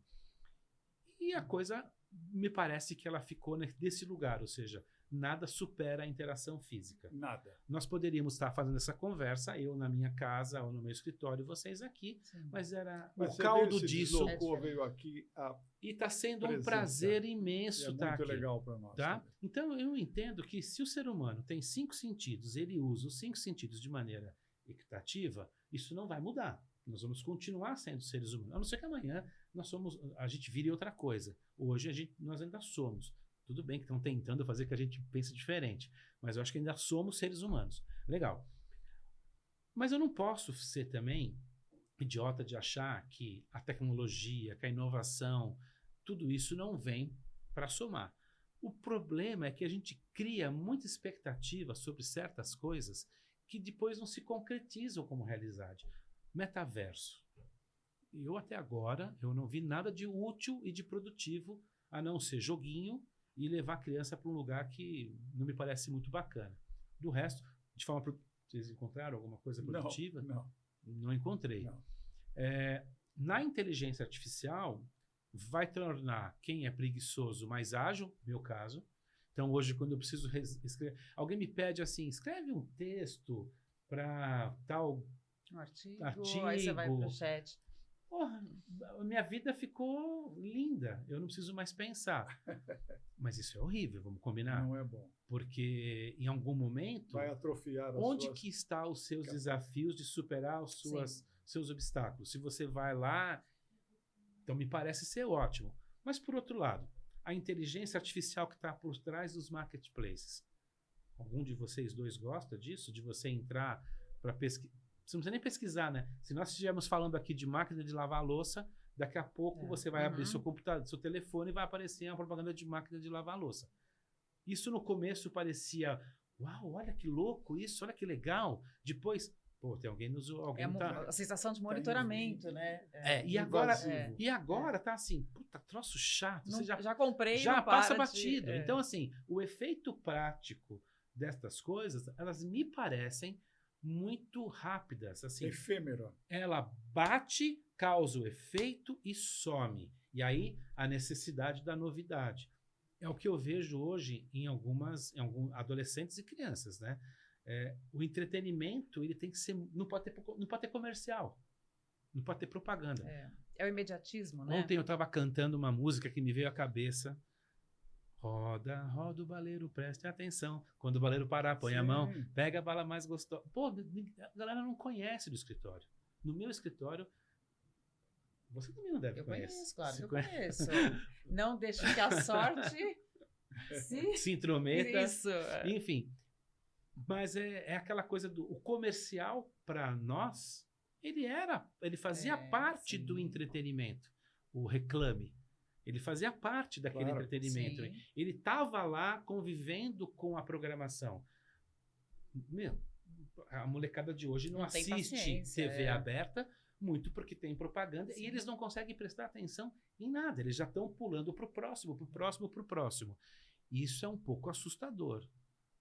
S3: E a coisa me parece que ela ficou nesse lugar, ou seja, nada supera a interação física.
S1: Nada.
S3: Nós poderíamos estar fazendo essa conversa, eu na minha casa ou no meu escritório, vocês aqui, mas era o caldo disso.
S1: Veio aqui
S3: e está sendo um prazer imenso estar aqui.
S1: É muito legal para nós.
S3: Tá? Então, eu entendo que se o ser humano tem 5 sentidos, ele usa os 5 sentidos de maneira equitativa, isso não vai mudar. Nós vamos continuar sendo seres humanos. A não ser que amanhã a gente vire outra coisa. Hoje nós ainda somos. Tudo bem que estão tentando fazer que a gente pense diferente, mas eu acho que ainda somos seres humanos. Legal. Mas eu não posso ser também idiota de achar que a tecnologia, que a inovação, tudo isso não vem para somar. O problema é que a gente cria muita expectativa sobre certas coisas que depois não se concretizam como realidade. Metaverso. Eu até agora eu não vi nada de útil e de produtivo a não ser joguinho e levar a criança para um lugar que não me parece muito bacana. Do resto, de forma... Vocês encontraram alguma coisa produtiva? Não encontrei. Não. Na inteligência artificial, vai tornar quem é preguiçoso mais ágil, meu caso. Então, hoje, quando eu preciso escrever... Alguém me pede assim, escreve um texto para tal...
S2: artigo, aí você vai para o chat.
S3: Porra, minha vida ficou linda. Eu não preciso mais pensar. Mas isso é horrível, vamos combinar?
S1: Não é bom.
S3: Porque em algum momento...
S1: vai atrofiar
S3: onde que está os seus desafios de superar os seus obstáculos? Se você vai lá... Então, me parece ser ótimo. Mas, por outro lado, a inteligência artificial que está por trás dos marketplaces. Algum de vocês dois gosta disso? De você entrar para pesquisar? Você não precisa nem pesquisar, né? Se nós estivermos falando aqui de máquina de lavar louça, daqui a pouco você vai abrir seu computador, seu telefone e vai aparecer uma propaganda de máquina de lavar louça. Isso no começo parecia, uau, olha que louco isso, olha que legal. Depois, tem alguém nos...
S2: a sensação de monitoramento, né?
S3: E agora tá assim, puta, troço chato.
S2: Não,
S3: você
S2: já comprei,
S3: já passa batido. Então, assim, o efeito prático destas coisas, elas me parecem muito rápidas, assim.
S1: Efêmera.
S3: Ela bate, causa o efeito e some. E aí, a necessidade da novidade. É o que eu vejo hoje em alguns adolescentes e crianças, né? O entretenimento, ele tem que ser... Não pode ter comercial. Não pode ter propaganda.
S2: É o imediatismo, né?
S3: Ontem eu estava cantando uma música que me veio à cabeça. Roda, roda o baleiro, preste atenção. Quando o baleiro parar, põe a mão, pega a bala mais gostosa. A galera não conhece do escritório. No meu escritório, você também não deve conhecer.
S2: Conheço, claro que eu conheço. Não deixe que a sorte
S3: se intrometa.
S2: Isso.
S3: Enfim, mas é aquela coisa o comercial, para nós, ele fazia parte do entretenimento. O reclame. Ele fazia parte daquele entretenimento. Ele estava lá convivendo com a programação. A molecada de hoje não
S2: tem
S3: assiste
S2: paciência,
S3: TV aberta, muito porque tem propaganda,
S2: Sim.
S3: e eles não conseguem prestar atenção em nada. Eles já estão pulando para o próximo, para o próximo, para o próximo. E isso é um pouco assustador.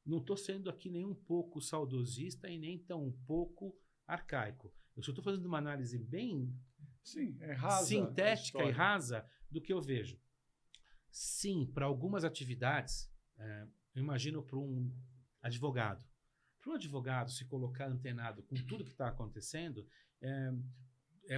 S3: Não estou sendo aqui nem um pouco saudosista e nem tão um pouco arcaico. Eu só estou fazendo uma análise bem sintética e rasa do que eu vejo. Sim, para algumas atividades, eu imagino para um advogado. Para um advogado se colocar antenado com tudo que está acontecendo,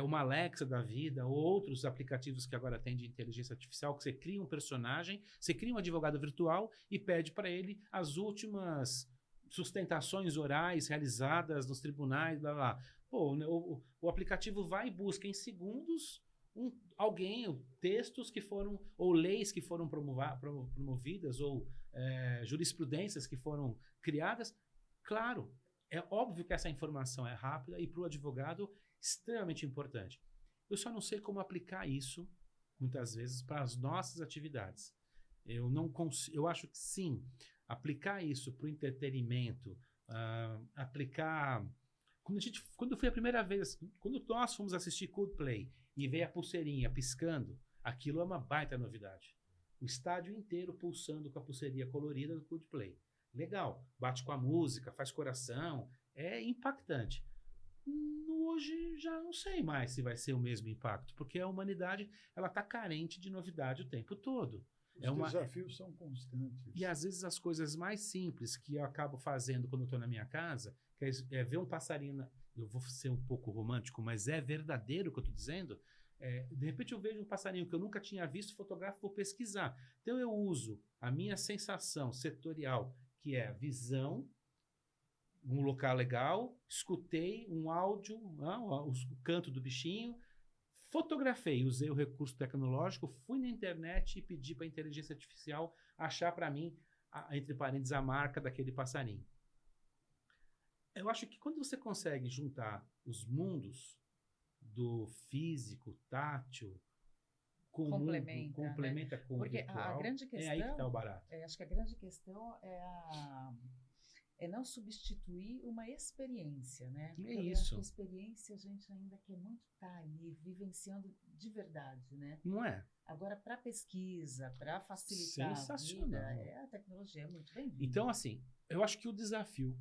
S3: uma Alexa da vida, ou outros aplicativos que agora tem de inteligência artificial, que você cria um personagem, você cria um advogado virtual e pede para ele as últimas sustentações orais realizadas nos tribunais, blá, blá. Pô, o aplicativo vai e busca em segundos textos que foram, ou leis que foram promovidas, ou jurisprudências que foram criadas. Claro, é óbvio que essa informação é rápida e para o advogado extremamente importante. Eu só não sei como aplicar isso, muitas vezes, para as nossas atividades. Eu acho que sim, aplicar isso para o entretenimento, aplicar... Quando foi a primeira vez, quando nós fomos assistir Coldplay e veio a pulseirinha piscando, aquilo é uma baita novidade. O estádio inteiro pulsando com a pulseirinha colorida do Coldplay. Legal, bate com a música, faz coração, é impactante. Hoje já não sei mais se vai ser o mesmo impacto, porque a humanidade está carente de novidade o tempo todo.
S1: Os desafios são constantes.
S3: E às vezes as coisas mais simples que eu acabo fazendo quando eu estou na minha casa, que é ver um passarinho, eu vou ser um pouco romântico, mas é verdadeiro o que eu estou dizendo. De repente eu vejo um passarinho que eu nunca tinha visto, fotografo, vou pesquisar. Então eu uso a minha sensação setorial, que é a visão, um local legal, escutei um áudio, o canto do bichinho, fotografei, usei o recurso tecnológico, fui na internet e pedi para a inteligência artificial achar para mim, entre parênteses, a marca daquele passarinho. Eu acho que quando você consegue juntar os mundos do físico, tátil, complementa com o virtual,
S2: a grande questão,
S3: é aí que está o barato.
S2: Acho que a grande questão é não substituir uma experiência, né?
S3: É
S2: eu
S3: isso.
S2: acho que a experiência a gente ainda quer muito estar ali, vivenciando de verdade, né?
S3: Não é?
S2: Agora, para pesquisa, para facilitar a vida, a tecnologia é muito bem-vinda.
S3: Então, assim, eu acho que o desafio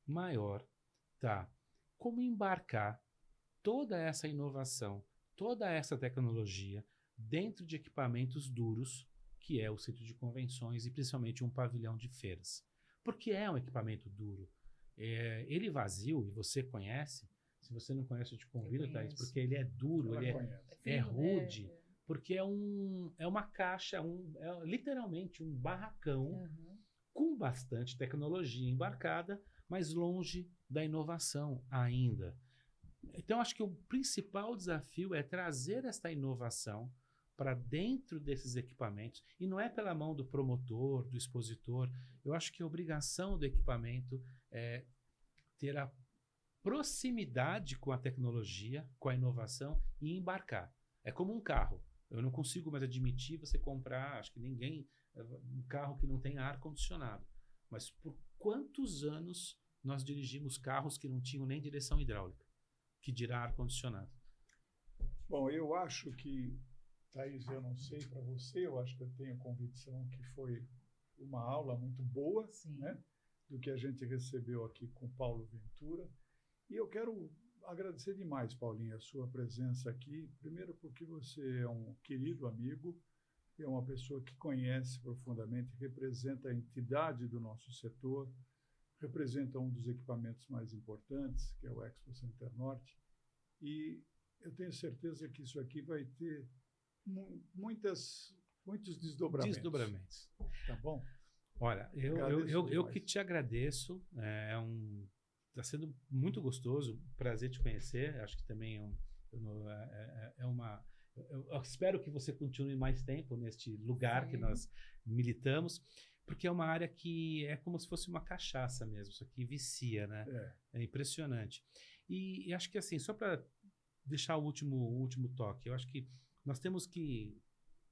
S3: maior tá como embarcar toda essa inovação, toda essa tecnologia dentro de equipamentos duros, que é o centro de convenções e principalmente um pavilhão de feiras. Porque é um equipamento duro. Ele vazio, e você conhece, se você não conhece, eu te convido, Thaís, porque ele é duro, ele é rude, porque é uma caixa, literalmente um barracão com bastante tecnologia embarcada, mas longe da inovação ainda. Então, acho que o principal desafio é trazer esta inovação para dentro desses equipamentos, e não é pela mão do promotor, do expositor. Eu acho que a obrigação do equipamento é ter a proximidade com a tecnologia, com a inovação e embarcar. É como um carro. Eu não consigo mais admitir você comprar, acho que ninguém, um carro que não tem ar-condicionado. Mas por quantos anos nós dirigimos carros que não tinham nem direção hidráulica, que dirá ar-condicionado?
S1: Bom, eu acho que, Thaís, eu não sei para você, eu acho que eu tenho convicção que foi uma aula muito boa, né, do que a gente recebeu aqui com Paulo Ventura. E eu quero agradecer demais, Paulinho, a sua presença aqui. Primeiro porque você é um querido amigo, é uma pessoa que conhece profundamente, representa a entidade do nosso setor, representa um dos equipamentos mais importantes, que é o Expo Center Norte. E eu tenho certeza que isso aqui vai ter muitos desdobramentos. Tá bom?
S3: Olha, eu que te agradeço. Está sendo muito gostoso, prazer te conhecer. Acho que também eu espero que você continue mais tempo neste lugar que nós militamos, porque é uma área que é como se fosse uma cachaça mesmo. Isso aqui vicia, né? É impressionante. E acho que assim, só para deixar o último toque, eu acho que nós temos que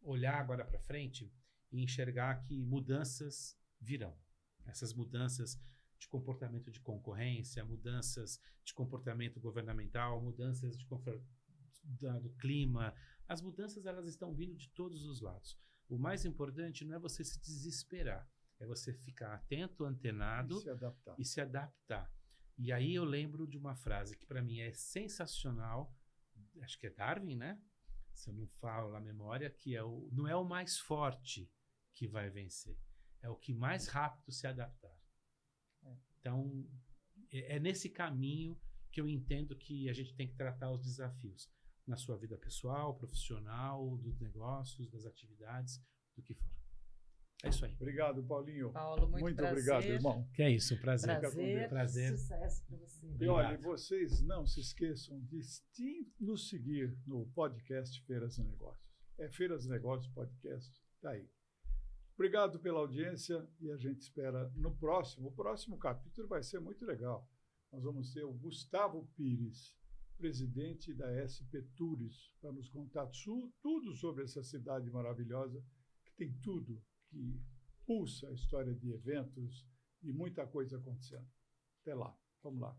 S3: olhar agora para frente e enxergar que mudanças virão. Essas mudanças de comportamento de concorrência, mudanças de comportamento governamental, mudanças do clima. As mudanças, elas estão vindo de todos os lados. O mais importante não é você se desesperar, é você ficar atento, antenado e se adaptar. E aí eu lembro de uma frase que para mim é sensacional, acho que é Darwin, né? Se eu não falo a memória, que não é o mais forte que vai vencer, é o que mais rápido se adaptar. Então, é nesse caminho que eu entendo que a gente tem que tratar os desafios na sua vida pessoal, profissional, dos negócios, das atividades, do que for. É isso aí.
S1: Obrigado, Paulinho.
S2: Paulo, muito prazer.
S1: Obrigado, irmão.
S3: Que é isso, prazer.
S2: Prazer. Sucesso para você.
S1: E olha, vocês não se esqueçam de nos seguir no podcast Feiras e Negócios. É Feiras e Negócios Podcast, tá aí. Obrigado pela audiência e a gente espera no próximo. O próximo capítulo vai ser muito legal. Nós vamos ter o Gustavo Pires, presidente da SP Tours, para nos contar tudo sobre essa cidade maravilhosa, que tem tudo, que pulsa a história de eventos e muita coisa acontecendo. Até lá. Vamos lá.